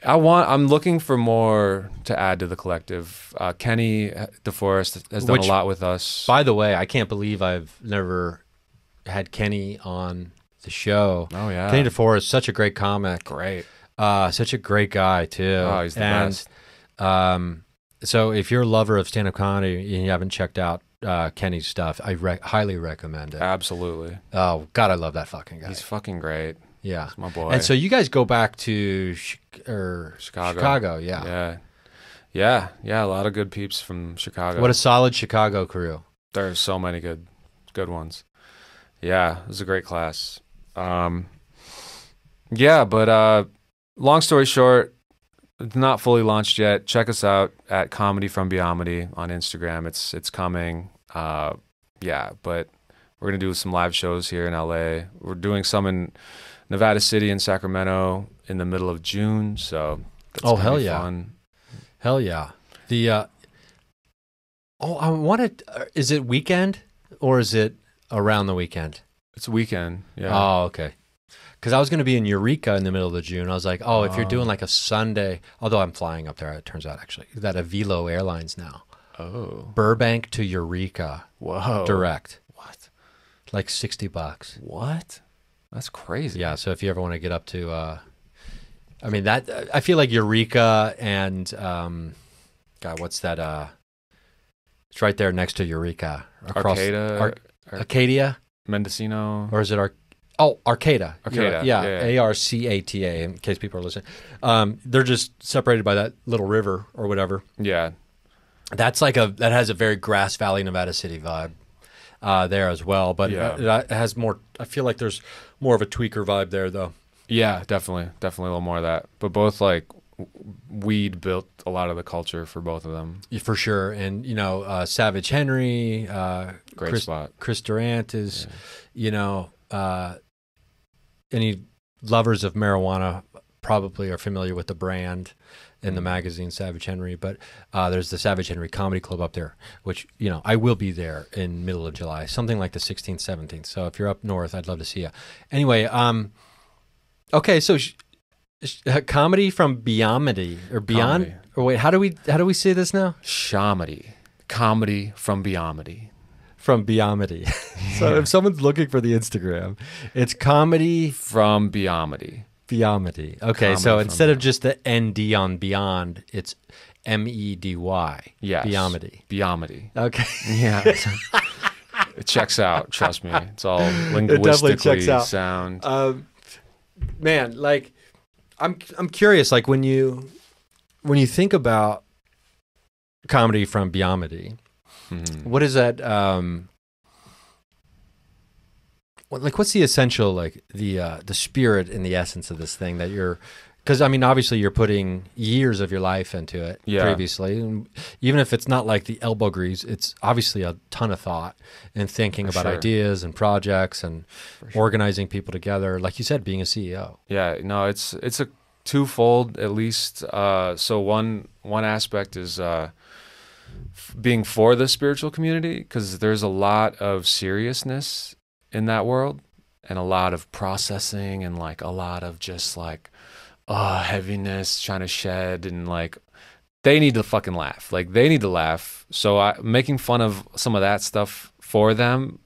I'm looking for more to add to the collective. Kenny DeForest has done a lot with us. By the way, I can't believe I've never had Kenny on the show. Oh yeah. Kenny DeForest, such a great comic. Great. Such a great guy too. Oh, he's the best. So if you're a lover of stand-up comedy and you haven't checked out Kenny's stuff, I highly recommend it. Absolutely. Oh God, I love that fucking guy. He's fucking great. Yeah. He's my boy. And so you guys go back to Chicago, yeah. Yeah. A lot of good peeps from Chicago. What a solid Chicago crew. There's so many good ones. Yeah, it was a great class. But long story short, it's not fully launched yet. Check us out at Comedy from Biomedy on Instagram. It's coming. But we're gonna do some live shows here in LA. We're doing some in Nevada City and Sacramento in the middle of June. So that's hell be yeah, fun. Hell yeah. The I wanted. Is it weekend or is it around the weekend? It's weekend. Yeah. Oh, okay. Because I was going to be in Eureka in the middle of June. I was like, if you're doing like a Sunday, although I'm flying up there, it turns out actually that Avilo Airlines now. Oh. Burbank to Eureka. Whoa. Direct. What? Like $60. What? That's crazy. Yeah. So if you ever want to get up to, I feel like Eureka and, God, what's that? It's right there next to Eureka. Across Arcadia? Mendocino. Or is it Arcata. Arcata. Yeah. Arcata, in case people are listening. They're just separated by that little river or whatever. Yeah. That has a very Grass Valley, Nevada City vibe there as well. But it has more, I feel like there's more of a tweaker vibe there though. Yeah, definitely. Definitely a little more of that. But both like weed built a lot of the culture for both of them. Yeah, for sure. And, Savage Henry, great spot. Chris Durant is, any lovers of marijuana probably are familiar with the brand in the magazine Savage Henry, but there's the Savage Henry Comedy Club up there, which, I will be there in middle of July, something like the 16th, 17th. So if you're up north, I'd love to see you. Anyway, okay, so comedy from Biomedy or Beyond, Comedy. or wait, how do we say this now? Shamady. Comedy from Biomedy. From Biomedy. So if someone's looking for the Instagram, it's comedy from Biomedy. Biomedy. Okay, Comedy so from instead of Biomedy. just the ND on Beyond, it's MEDY. Yes. Biomedy. Biomedy. Okay. Yeah. It checks out. Trust me. It's all linguistically checks out. sound. Man, like I'm curious. Like when you think about comedy from Biomedy, what is that? What's the essential, like the spirit and the essence of this thing that you're? Because obviously you're putting years of your life into it previously, and even if it's not like the elbow grease, it's obviously a ton of thought and thinking about ideas and projects and organizing people together. Like you said, being a CEO. Yeah, no, it's a twofold at least. So one aspect is being for the spiritual community, because there's a lot of seriousness in that world and a lot of processing and like a lot of just like heaviness trying to shed, and like they need to fucking laugh. Like they need to laugh. So making fun of some of that stuff for them,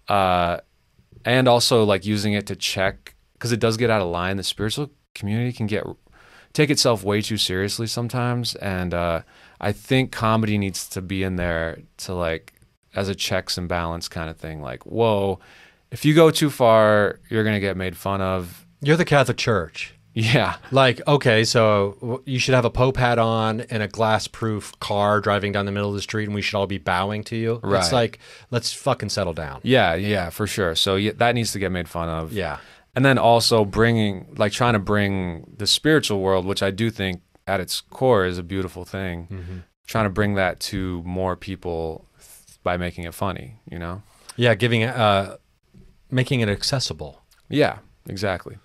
and also like using it to check, because it does get out of line. The spiritual community can take itself way too seriously sometimes, and I think comedy needs to be in there to like as a checks and balance kind of thing. Like, whoa, if you go too far, you're going to get made fun of. You're the Catholic Church. Yeah. Like, okay, so you should have a Pope hat on and a glass-proof car driving down the middle of the street, and we should all be bowing to you. Right. It's like, let's fucking settle down. Yeah, for sure. So that needs to get made fun of. Yeah. And then also trying to bring the spiritual world, which I do think at its core is a beautiful thing, trying to bring that to more people by making it funny, you know? Yeah, making it accessible. Yeah, exactly.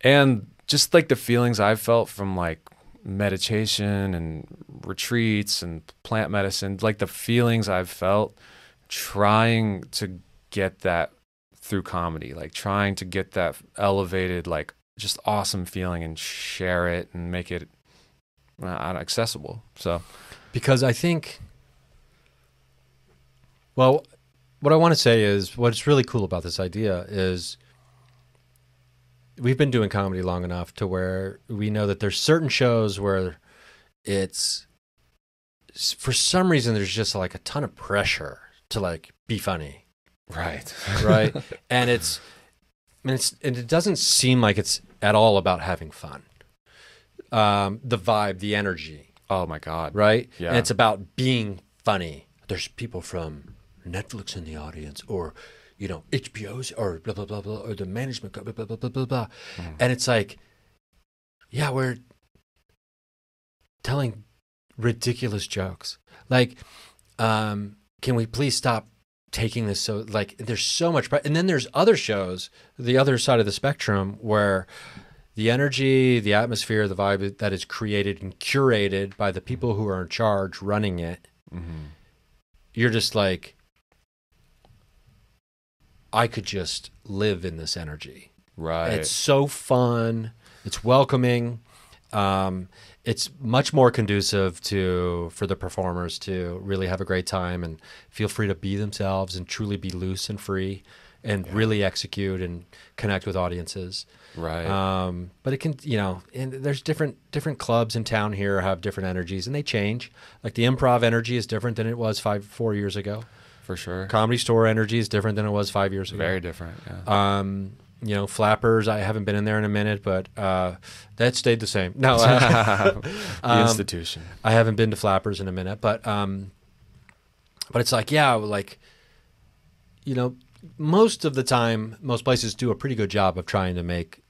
And just like the feelings I've felt from like meditation and retreats and plant medicine, like the feelings I've felt trying to get that through comedy, like trying to get that elevated, like just awesome feeling and share it and make it accessible. So, because I think, well, what I want to say is what's really cool about this idea is we've been doing comedy long enough to where we know that there's certain shows where it's, for some reason, there's just like a ton of pressure to like be funny. right. And it doesn't seem like it's at all about having fun. The vibe, the energy. Oh my God. Right? Yeah. And it's about being funny. There's people from Netflix in the audience, or, you know, HBO's, or blah, blah, blah, blah, or the management, blah, blah, blah, blah, blah, blah. And it's like, yeah, we're telling ridiculous jokes. Like, can we please stop taking this so, like, there's so much, and then there's other shows, the other side of the spectrum, where the energy, the atmosphere, the vibe that is created and curated by the people who are in charge running it, you're just like, I could just live in this energy. Right. It's so fun. It's welcoming. It's much more conducive for the performers to really have a great time and feel free to be themselves and truly be loose and free and really execute and connect with audiences. Right. But it can, you know, and there's different clubs in town here have different energies, and they change. Like the Improv energy is different than it was 4 years ago. For sure. Comedy Store energy is different than it was 5 years ago. Very different. Yeah. You know, Flappers, I haven't been in there in a minute, but that stayed the same. No, The institution. I haven't been to Flappers in a minute, but it's like, yeah, like, you know, most of the time, most places do a pretty good job of trying to make,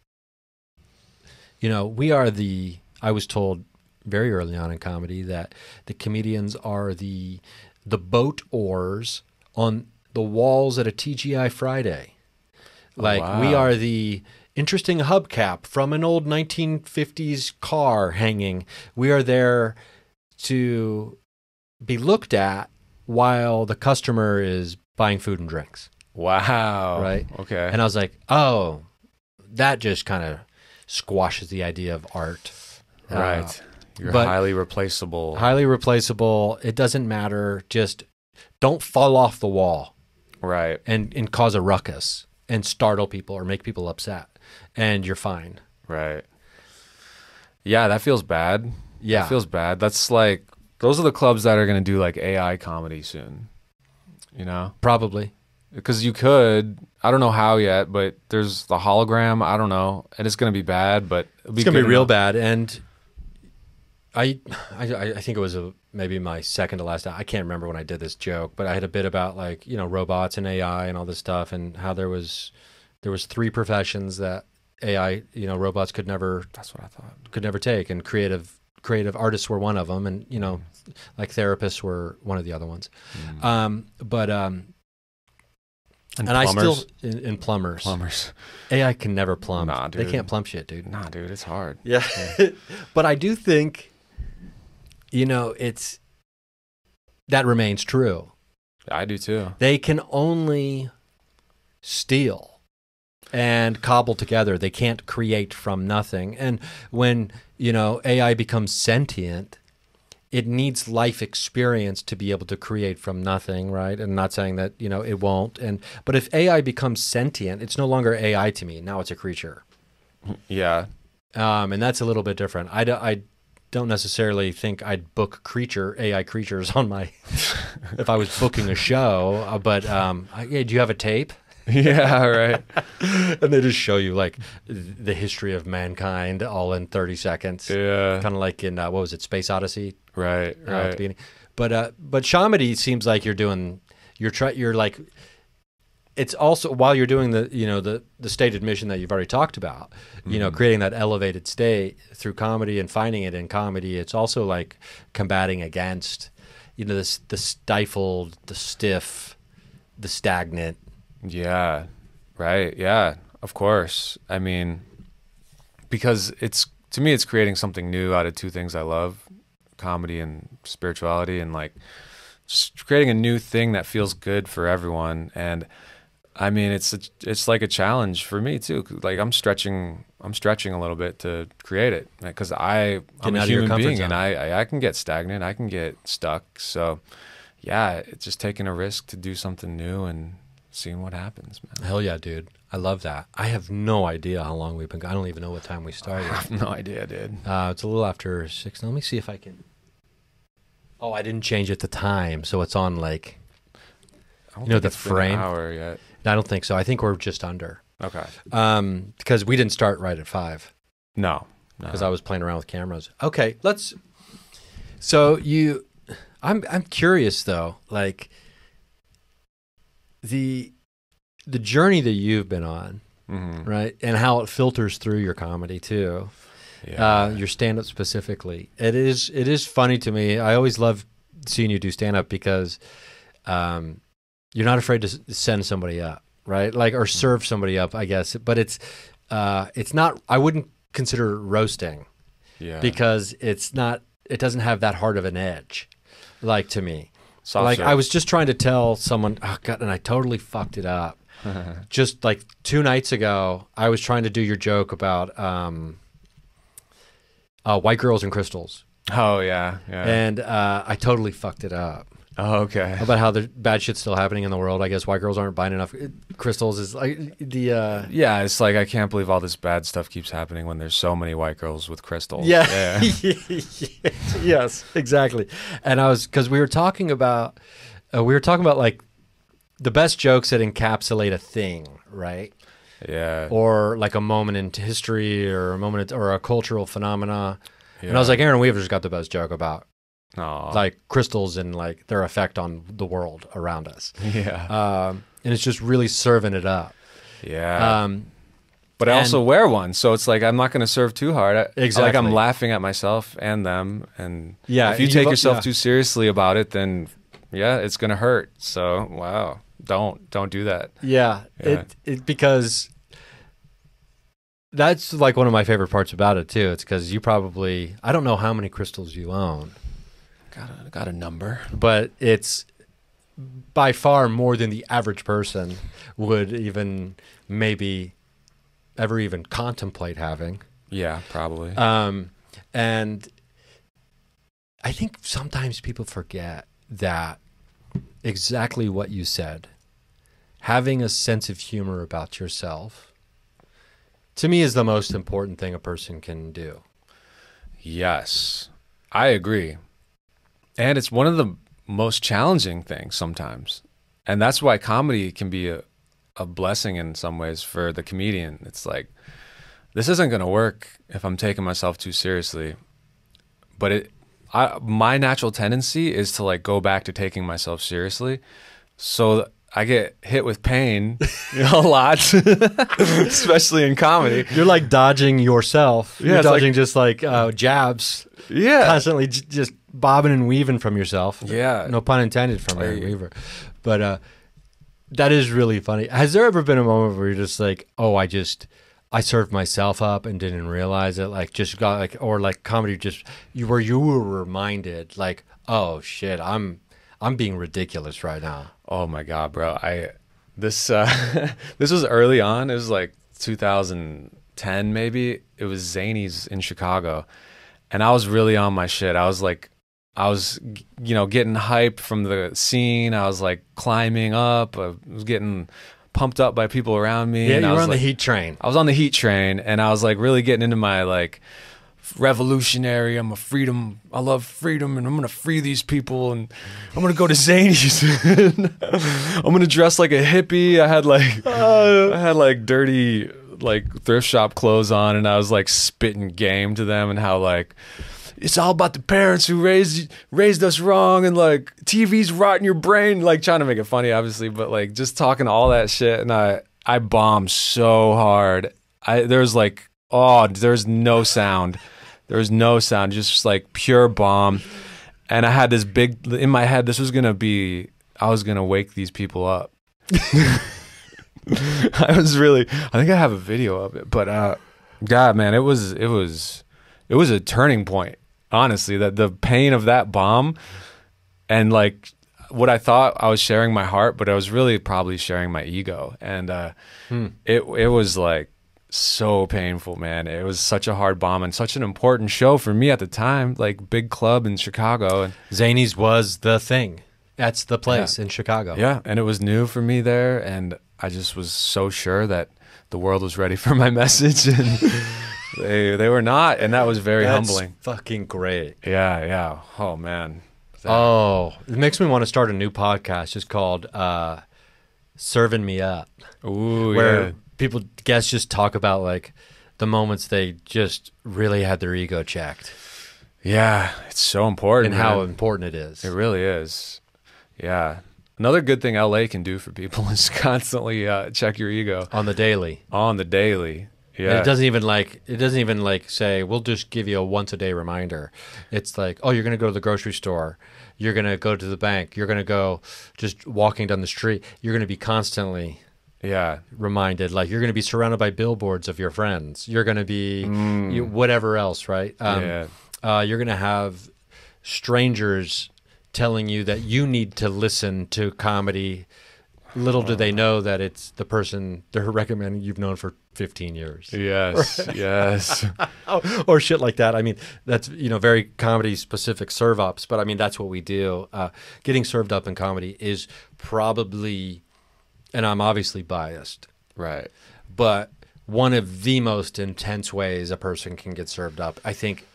you know, I was told very early on in comedy that the comedians are the boat oars on the walls at a TGI Friday. Like, we are the interesting hubcap from an old 1950s car hanging. We are there to be looked at while the customer is buying food and drinks. Wow. Right? Okay. And I was like, oh, that just kind of squashes the idea of art. Right. You're but highly replaceable. Highly replaceable. It doesn't matter. Just don't fall off the wall. Right. And cause a ruckus and startle people or make people upset. And you're fine. Right. Yeah, that feels bad. Yeah. That feels bad. That's like, those are the clubs that are going to do like AI comedy soon. You know? Probably. Because you could, I don't know how yet, but there's the hologram. I don't know. And it's going to be bad, but it's going to be real bad. And I think it was maybe my second to last. I can't remember when I did this joke, but I had a bit about, like, you know, robots and AI and all this stuff, and how there was 3 professions that AI, you know, robots could never. That's what I thought. Could never take, and creative artists were one of them, and, you know, like therapists were one of the other ones. And plumbers? I still in plumbers. Plumbers. AI can never plumb. Nah, dude. They can't plumb shit, dude. Nah, dude, it's hard. Yeah. But I do think, you know, that remains true. I do too. They can only steal and cobble together. They can't create from nothing. And when, you know, AI becomes sentient, it needs life experience to be able to create from nothing, right? And not saying that, you know, it won't. But if AI becomes sentient, it's no longer AI to me. Now it's a creature. Yeah. And that's a little bit different. I don't necessarily think I'd book AI creatures on my if I was booking a show. But do you have a tape? Yeah, right. And they just show you like the history of mankind all in 30 seconds. Yeah. Kind of like in what was it, Space Odyssey? Right, At the right. beginning. But Shamady seems like you're like, it's also while you're doing the stated mission that you've already talked about, creating that elevated state through comedy and finding it in comedy. It's also like combating against, the stifled, the stiff, the stagnant. Yeah, right. Yeah, of course. I mean, because to me, it's creating something new out of two things I love, comedy and spirituality, and like just creating a new thing that feels good for everyone. And I mean, it's like a challenge for me too. Like I'm stretching a little bit to create it because I'm a human being and I can get stagnant. I can get stuck. So yeah, it's just taking a risk to do something new and seeing what happens, man. Hell yeah, dude. I love that. I have no idea how long we've been. I don't even know what time we started. I have no idea, dude. It's a little after 6. Let me see if I can. Oh, I didn't change it to time, so it's on like, I don't think the it's been frame. an hour yet. I don't think so. I think we're just under. Okay. Because we didn't start right at 5. No. Because I was playing around with cameras. Okay, let's. So I'm curious though, like the journey that you've been on, right, and how it filters through your comedy too. Yeah. Your stand-up specifically. It is funny to me. I always love seeing you do stand-up because you're not afraid to send somebody up, right? Like, or serve somebody up, I guess. But it's not. I wouldn't consider it roasting, because it doesn't have that hard of an edge, like to me. Soft like serve. I was just trying to tell someone, oh God, and I totally fucked it up. Just like 2 nights ago, I was trying to do your joke about white girls and crystals. Oh yeah. And I totally fucked it up. Oh, okay. About how the bad shit's still happening in the world. I guess white girls aren't buying enough crystals. Is like the Yeah, it's like I can't believe all this bad stuff keeps happening when there's so many white girls with crystals. Yeah. Yes, exactly. And because we were talking about like the best jokes that encapsulate a thing, right? Yeah. Or like a moment in history or a moment or a cultural phenomena. And I was like, Aaron Weaver's got the best joke about like crystals and like their effect on the world around us. Yeah. And it's just really serving it up. Yeah. But I also wear one, so it's like I'm not going to serve too hard. Exactly. Like I'm laughing at myself and them, and Yeah, if you take yourself too seriously about it, then it's going to hurt. So wow, don't do that. Yeah. It because that's like one of my favorite parts about it too. It's because you probably, I don't know how many crystals you own. Got a number, but it's by far more than the average person would even maybe ever even contemplate having. Yeah, probably. And I think sometimes people forget that exactly what you said, having a sense of humor about yourself, to me is the most important thing a person can do. Yes, I agree. And it's one of the most challenging things sometimes. And that's why comedy can be a blessing in some ways for the comedian. It's like, this isn't going to work if I'm taking myself too seriously. But my natural tendency is to like go back to taking myself seriously. So I get hit with pain a lot, especially in comedy. You're like dodging yourself. You're dodging like, just like jabs. Yeah. Constantly just bobbing and weaving from yourself. Yeah. No pun intended from Aaron Weaver. But that is really funny. Has there ever been a moment where you're just like, oh, I served myself up and didn't realize it? Like just got like, or like comedy where you were reminded like, oh shit, I'm being ridiculous right now. Oh my God, bro. This was early on. It was like 2010 maybe. It was Zany's in Chicago. And I was really on my shit. I was getting hype from the scene. I was like climbing up. I was getting pumped up by people around me. Yeah, and you I were was on like, the heat train. I was on the heat train, and I was like really getting into my like revolutionary. I love freedom, and I'm gonna free these people, and I'm gonna go to Zany's. I'm gonna dress like a hippie. I had like dirty like thrift shop clothes on, and I was like spitting game to them, and how like it's all about the parents who raised us wrong, and like TV's rotting your brain, like trying to make it funny, obviously, but like just talking all that shit, and I bombed so hard. There's no sound. There was no sound, just like pure bomb. And I had this big, in my head, I was going to wake these people up. I think I have a video of it, but God, man, it was a turning point, honestly, that the pain of that bomb, and like what I thought I was sharing my heart, but I was really probably sharing my ego. And it was like, so painful, man. It was such a hard bomb, and such an important show for me at the time, like big club in Chicago. And Zany's was the thing. That's the place in Chicago. Yeah, and it was new for me there, and I just was so sure that the world was ready for my message, and they were not, and that was very humbling. Fucking great. Yeah. Oh man. It makes me want to start a new podcast just called Serving Me Up. Ooh, where guests just talk about like the moments they just really had their ego checked. Yeah, it's so important. And how important it is. It really is. Yeah. Another good thing LA can do for people is constantly check your ego. On the daily. Yeah. And it doesn't even like say, we'll just give you a once a day reminder. It's like, oh, you're going to go to the grocery store. You're going to go to the bank. You're going to go just walking down the street. You're going to be constantly reminded, like you're going to be surrounded by billboards of your friends. You're going to be whatever else, right? You're going to have strangers telling you that you need to listen to comedy. Little do they know that it's the person they're recommending you've known for 15 years. Yes, right? Yes. Or shit like that. I mean, that's, very comedy specific serve ups, but I mean, that's what we do. Getting served up in comedy is probably, and I'm obviously biased, right, but one of the most intense ways a person can get served up, I think,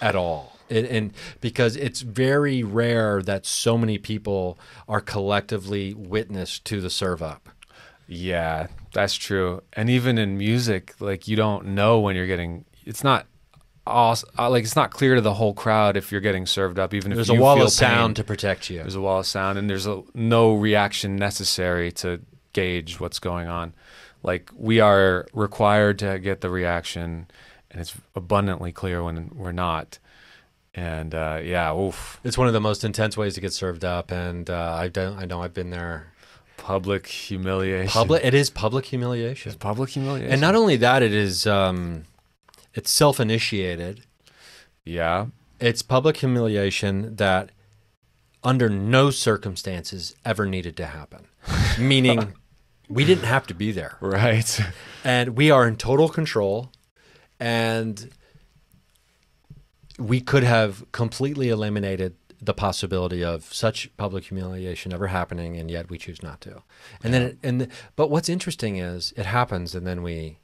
at all. And because it's very rare that so many people are collectively witness to the serve up. Yeah, that's true. And even in music, like you don't know when you're getting, it's not it's not clear to the whole crowd if you're getting served up, even if there's you a wall feel of sound pain. to protect you. There's a wall of sound, and there's no reaction necessary to gauge what's going on. Like we are required to get the reaction, and it's abundantly clear when we're not. And oof. It's one of the most intense ways to get served up, and I know I've been there. Public humiliation. It is public humiliation. It's public humiliation. And not only that, it is it's self-initiated. Yeah. It's public humiliation that under no circumstances ever needed to happen. Meaning we didn't have to be there. Right. And we are in total control, and we could have completely eliminated the possibility of such public humiliation ever happening, and yet we choose not to. And but what's interesting is it happens, and then we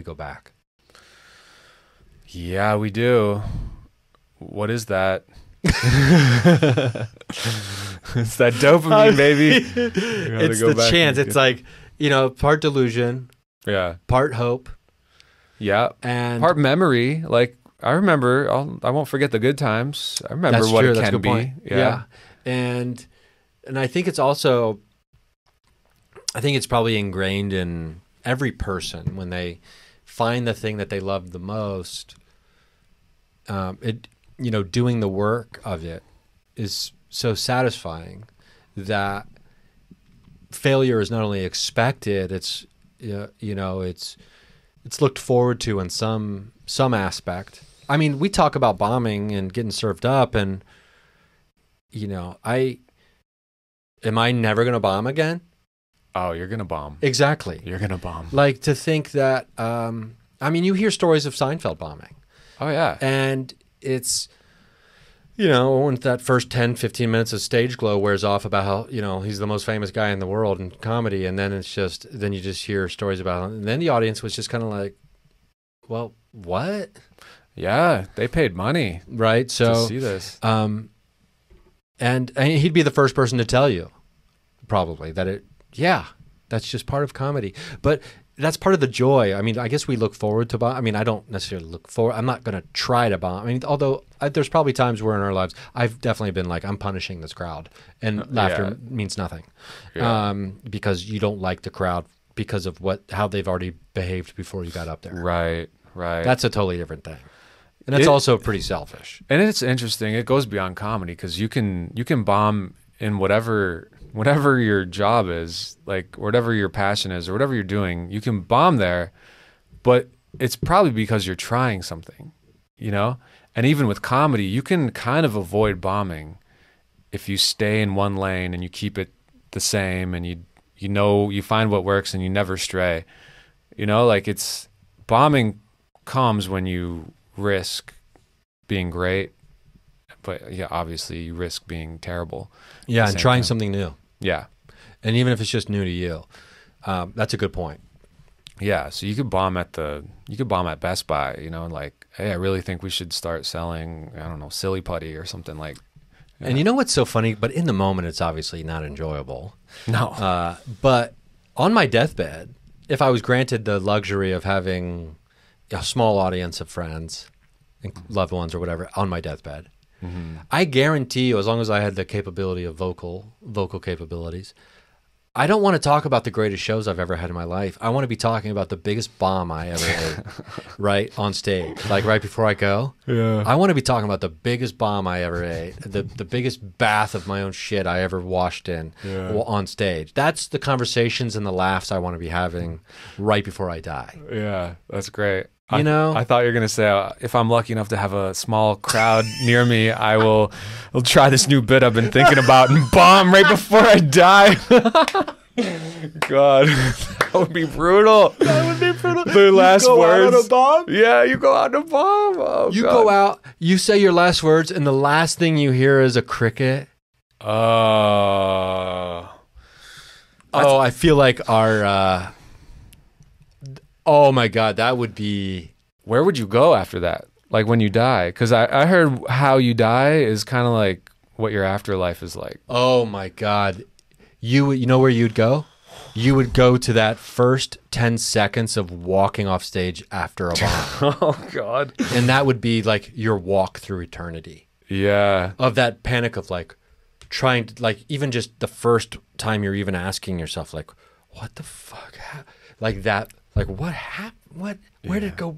go back. Yeah, we do. What is that? It's that dopamine, baby. It's the chance. It's like, part delusion. Yeah. Part hope. Yeah. And part memory. Like, I remember, I won't forget the good times. I remember what it can be. Point. Yeah. And I think it's also, it's probably ingrained in every person when they find the thing that they love the most. Doing the work of it is so satisfying that failure is not only expected, it's looked forward to in some aspect. I mean, we talk about bombing and getting served up, and am I never going to bomb again? Oh, you're going to bomb. Exactly. You're going to bomb. Like, to think that, you hear stories of Seinfeld bombing. Oh, yeah. And it's, when that first 10, 15 minutes of stage glow wears off about how, he's the most famous guy in the world in comedy. And then then you just hear stories about him. And then the audience was just kind of like, well, what? Yeah, they paid money Right. So to see this. And he'd be the first person to tell you, probably, that that's just part of comedy. But that's part of the joy. I mean, I guess we look forward to bomb. I mean, I don't necessarily look forward. I'm not going to try to bomb. I mean, although there's probably times where in our lives I've definitely been like, I'm punishing this crowd, and laughter means nothing, because you don't like the crowd because of how they've already behaved before you got up there. Right. That's a totally different thing. And that's also pretty selfish. And it's interesting. It goes beyond comedy because you can bomb in whatever your job is, like whatever your passion is or whatever you're doing. You can bomb there, but it's probably because you're trying something, you know? And even with comedy, you can kind of avoid bombing if you stay in one lane and you keep it the same and you find what works and you never stray. You know, like bombing comes when you risk being great, but yeah, obviously you risk being terrible. Yeah, and trying something new. Yeah. And even if it's just new to you, that's a good point. Yeah, so you could bomb at Best Buy, you know, and like, hey, I really think we should start selling, I don't know, silly putty or something like. Yeah. And you know what's so funny? But in the moment, it's obviously not enjoyable. No. But on my deathbed, if I was granted the luxury of having a small audience of friends and loved ones or whatever on my deathbed, I guarantee you, as long as I had the capability of vocal capabilities, I don't want to talk about the greatest shows I've ever had in my life. I want to be talking about the biggest bomb I ever ate, right, on stage, like right before I go. Yeah. I want to be talking about the biggest bomb I ever ate, the biggest bath of my own shit I ever washed in on stage. That's the conversations and the laughs I want to be having right before I die. Yeah, that's great. You know? I thought you were going to say, if I'm lucky enough to have a small crowd near me, I'll try this new bit I've been thinking about and bomb right before I die. God, that would be brutal. That would be brutal. The last words. Out on a bomb? Yeah, you go out on a bomb. Oh, you God. go out, you say your last words, and the last thing you hear is a cricket. I feel like our... oh my God, that would be... Where would you go after that? Like when you die? Because I heard how you die is kind of like what your afterlife is like. Oh my God. You know where you'd go? You would go to that first 10 seconds of walking off stage after a bomb. Oh God. And that would be like your walk through eternity. Yeah. Of that panic of like trying to, like, even just the first time you're even asking yourself, like, what the fuck? Like that... Like, what happened? Where did it go?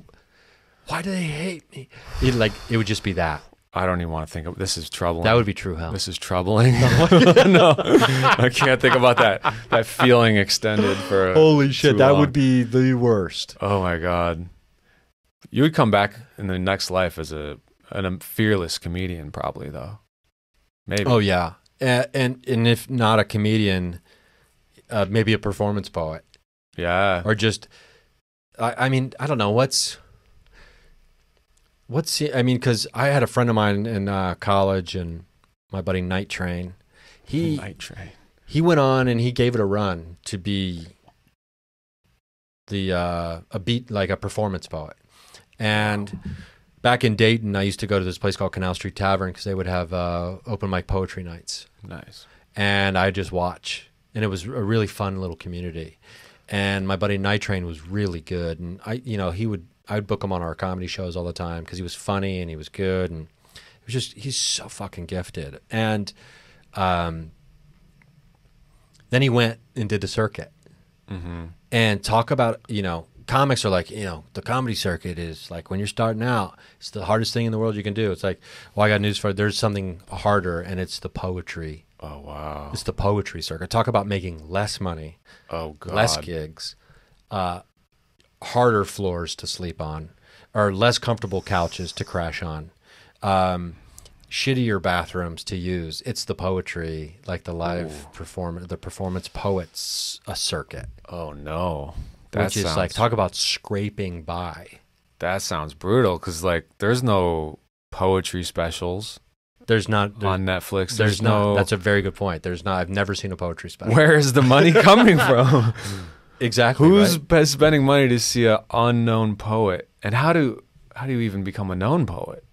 Why do they hate me? It would just be that. I don't even want to think of this. Is troubling. That would be true hell. This is troubling. No, I can't think about that feeling extended for. Holy shit, that long. would be the worst. Oh my God, you would come back in the next life as a fearless comedian, probably though. Maybe. Oh yeah, and if not a comedian, maybe a performance poet. Yeah. Or just. I mean, I don't know what's. I mean, because I had a friend of mine in college, and my buddy Night Train. Night Train. He went on and he gave it a run to be a performance poet. And back in Dayton, I used to go to this place called Canal Street Tavern because they would have open mic poetry nights. Nice. And I'd just watch, and it was a really fun little community. And my buddy Night Train was really good, and I'd book him on our comedy shows all the time because he was funny and he was good, and it was just, he's so fucking gifted. And then he went and did the circuit. And talk about, comics are like, the comedy circuit is like, when you're starting out, it's the hardest thing in the world you can do. It's like, well, I got news for you. There's something harder, and it's the poetry. Oh, wow. It's the poetry circuit. Talk about making less money. Oh, God. Less gigs. Harder floors to sleep on, or less comfortable couches to crash on. Shittier bathrooms to use. It's the poetry, like the live the performance poets circuit. Oh, no. Which is like, talk about scraping by. That sounds brutal because, like, there's no poetry specials. There's not on Netflix. There's no. That's a very good point. There's not. I've never seen a poetry special. Where is the money coming from? Exactly. Who's spending money to see an unknown poet? And how do you even become a known poet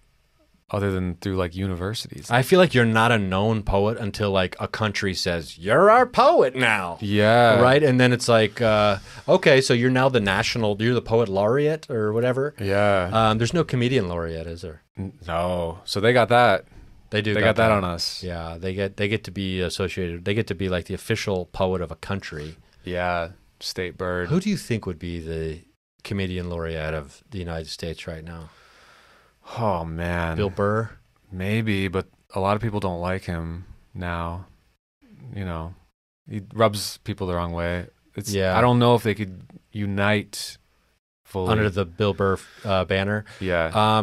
other than through like universities? I feel like you're not a known poet until like a country says, you're our poet now. Yeah. Right? And then it's like, okay, so you're now you're the poet laureate or whatever. Yeah. There's no comedian laureate, is there? No. So they got that. They do. They got that on us. Yeah, they get to be associated. They get to be like the official poet of a country. Yeah. State bird. Who do you think would be the comedian laureate of the United States right now? Oh, man. Bill Burr? Maybe, but a lot of people don't like him now. You know, he rubs people the wrong way. I don't know if they could unite fully. Under the Bill Burr banner. Yeah.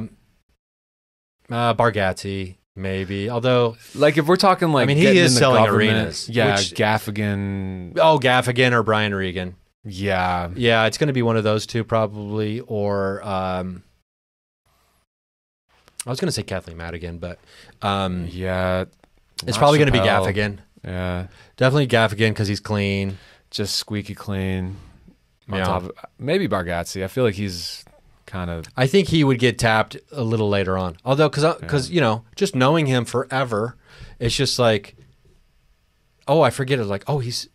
Bargatze, maybe. Although, like if we're talking like, I mean, he is selling arenas. Yeah, Gaffigan. Oh, Gaffigan or Brian Regan. Yeah. Yeah, it's going to be one of those two probably. Or I was going to say Kathleen Madigan, but yeah, it's probably going to be Gaffigan. Yeah, definitely Gaffigan because he's clean, just squeaky clean. Yeah. Maybe Bargatze. I feel like he's kind of. I think he would get tapped a little later on. Although, because you know, just knowing him forever, it's just like, oh, I forget it. Like, oh, he's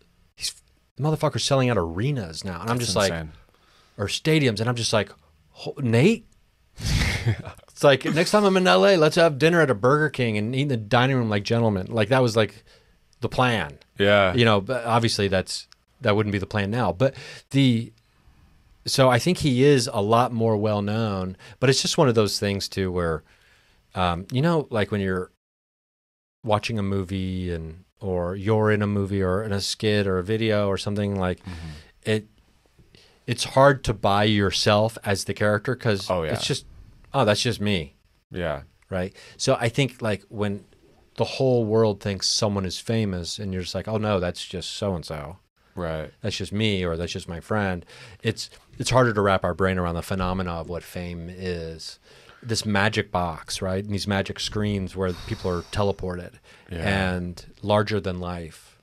the motherfucker's selling out arenas now, and I'm just insane. Like, or stadiums, and I'm just like, Nate. It's like next time I'm in LA, let's have dinner at a Burger King and eat in the dining room like gentlemen. Like that was like the plan. Yeah. You know, but obviously that wouldn't be the plan now. But so I think he is a lot more well known. But it's just one of those things too, where, you know, like when you're watching a movie or you're in a movie or in a skit or a video or something like it's hard to buy yourself as the character because it's just. Oh, that's just me. Yeah. Right. So I think like when the whole world thinks someone is famous and you're just like, oh no, that's just so-and-so. Right. That's just me or that's just my friend. It's harder to wrap our brain around the phenomena of what fame is. This magic box, right? And these magic screens where people are teleported and larger than life.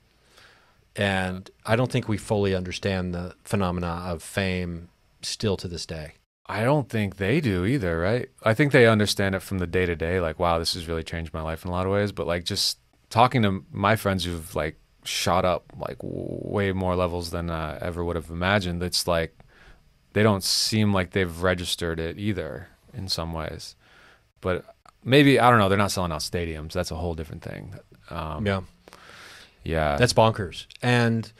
And I don't think we fully understand the phenomena of fame still to this day. I don't think they do either, right? I think they understand it from the day to day, like, wow, this has really changed my life in a lot of ways. But like just talking to my friends who've like shot up like way more levels than I ever would have imagined, it's like they don't seem like they've registered it either in some ways. But maybe, I don't know, they're not selling out stadiums. That's a whole different thing. Yeah. That's bonkers. And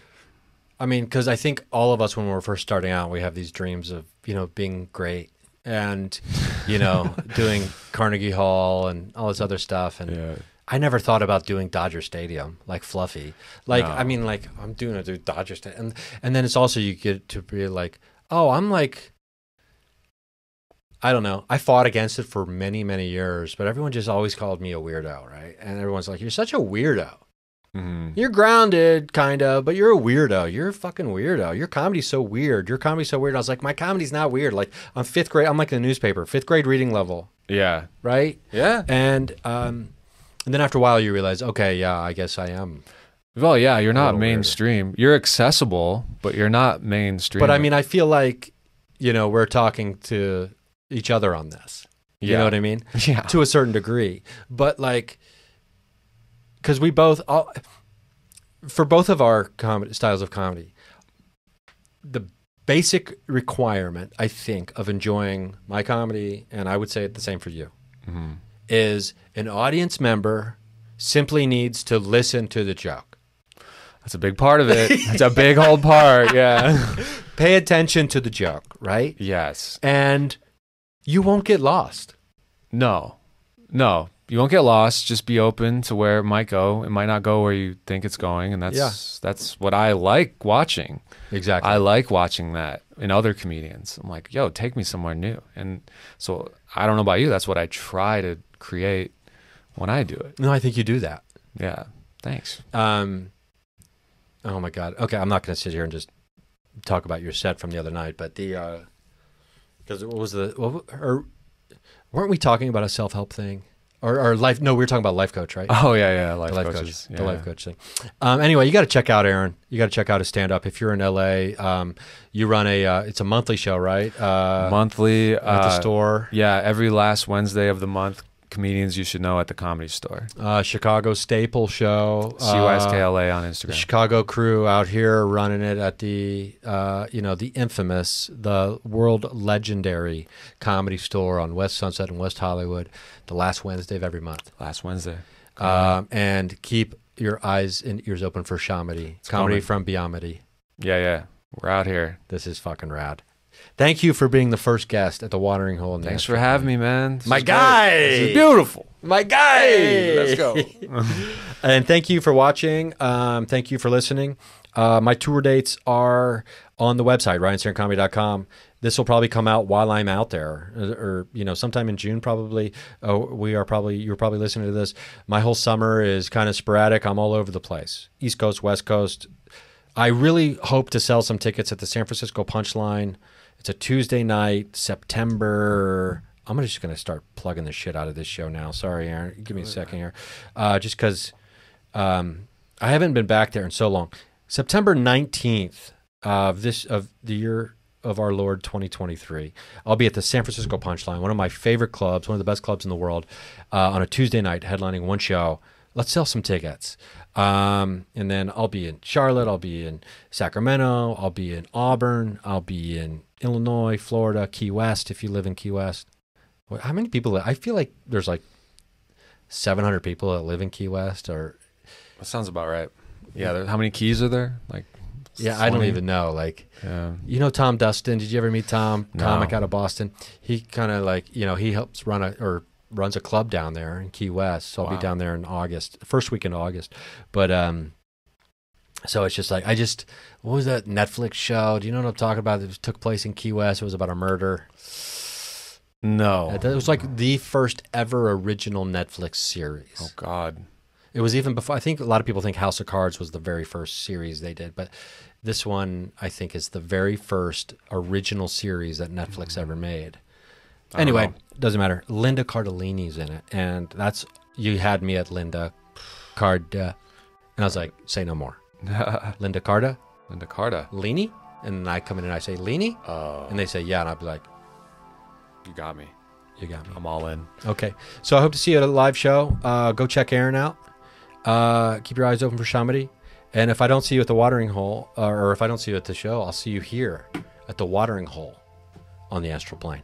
I mean, because I think all of us, when we're first starting out, we have these dreams of, you know, being great and, you know, doing Carnegie Hall and all this other stuff. And I never thought about doing Dodger Stadium, like Fluffy. Like, I mean, like, I'm doing it through Dodger Stadium. And then it's also, you get to be like, oh, I'm like, I don't know. I fought against it for many, many years, but everyone just always called me a weirdo, right? And everyone's like, you're such a weirdo. Mm-hmm. You're grounded, kind of, but you're a weirdo. You're a fucking weirdo. Your comedy's so weird. Your comedy's so weird. I was like, my comedy's not weird. Like, I'm fifth grade. I'm like the newspaper, fifth grade reading level. Yeah. Right? Yeah. And then after a while, you realize, okay, yeah, I guess I am. Well, yeah, you're not mainstream. Weirder. You're accessible, but you're not mainstream. But I mean, I feel like, you know, we're talking to each other on this. You know what I mean? Yeah. To a certain degree. But like, because we both, for both of our styles of comedy, the basic requirement, I think, of enjoying my comedy, and I would say it the same for you, is an audience member simply needs to listen to the joke. That's a big part of it. That's a big whole part, yeah. Pay attention to the joke, right? Yes. And you won't get lost. No. You won't get lost. Just be open to where it might go. It might not go where you think it's going, and that's what I like watching. Exactly. I like watching that in other comedians. I'm like, yo, take me somewhere new. And so I don't know about you. That's what I try to create when I do it. No, I think you do that. Yeah. Thanks. Oh my God. Okay, I'm not going to sit here and just talk about your set from the other night, but because weren't we talking about a self-help thing? Or life. No, we were talking about life coach, right? Oh yeah, The life coaches. coach. The life coach thing. Anyway, you got to check out Aaron. You got to check out his stand up. If you're in LA, you run it's a monthly show, right? Monthly at the store. Yeah, every last Wednesday of the month. Comedians you should know at the Comedy Store. Chicago Staple Show. CYSKLA on Instagram. The Chicago crew out here running it at the the infamous, the world legendary Comedy Store on West Sunset in West Hollywood, the last Wednesday of every month. Last Wednesday. And keep your eyes and ears open for Shamady. Comedy from Biamity. Yeah. We're out here. This is fucking rad. Thank you for being the first guest at the Watering Hole. Thanks for having me, man. My guy. This is beautiful. My guy. Hey, let's go. And thank you for watching. Thank you for listening. My tour dates are on the website, ryansterancomedy.com. This will probably come out while I'm out there, or sometime in June probably. You're probably listening to this. My whole summer is kind of sporadic. I'm all over the place, East Coast, West Coast. I really hope to sell some tickets at the San Francisco Punchline. It's a Tuesday night, September. I'm just going to start plugging the shit out of this show now. Sorry, Aaron. Give me a second here. Just because I haven't been back there in so long. September 19th of the year of our Lord 2023. I'll be at the San Francisco Punchline, one of my favorite clubs, one of the best clubs in the world, on a Tuesday night, headlining one show. Let's sell some tickets. And then I'll be in Charlotte. I'll be in Sacramento. I'll be in Auburn. I'll be in Illinois, Florida, Key West, if you live in Key West. How many people? I feel like there's like 700 people that live in Key West. Or That sounds about right. Yeah. How many keys are there? Like, yeah, 20? I don't even know. Like, Tom Dustin? Did you ever meet Tom? No. Comic out of Boston. He kind of like, he helps runs a club down there in Key West. So I'll be down there in August, first week in August. But so it's just like, what was that Netflix show? Do you know what I'm talking about? It took place in Key West. It was about a murder. No. It was like the first ever original Netflix series. Oh God. It was even before. I think a lot of people think House of Cards was the very first series they did, but this one I think is the very first original series that Netflix ever made. Anyway, doesn't matter. Linda Cardellini's in it, and you had me at Linda Carda, and I was like, say no more. Linda Carda? Linda Carda. Lini? And I come in and I say, Lini? Oh. And they say, yeah, and I'd be like, You got me. you got me. I'm all in. Okay, so I hope to see you at a live show. Go check Aaron out. Keep your eyes open for Shamady. And if I don't see you at the Watering Hole, or if I don't see you at the show, I'll see you here at the Watering Hole on the Astral Plane.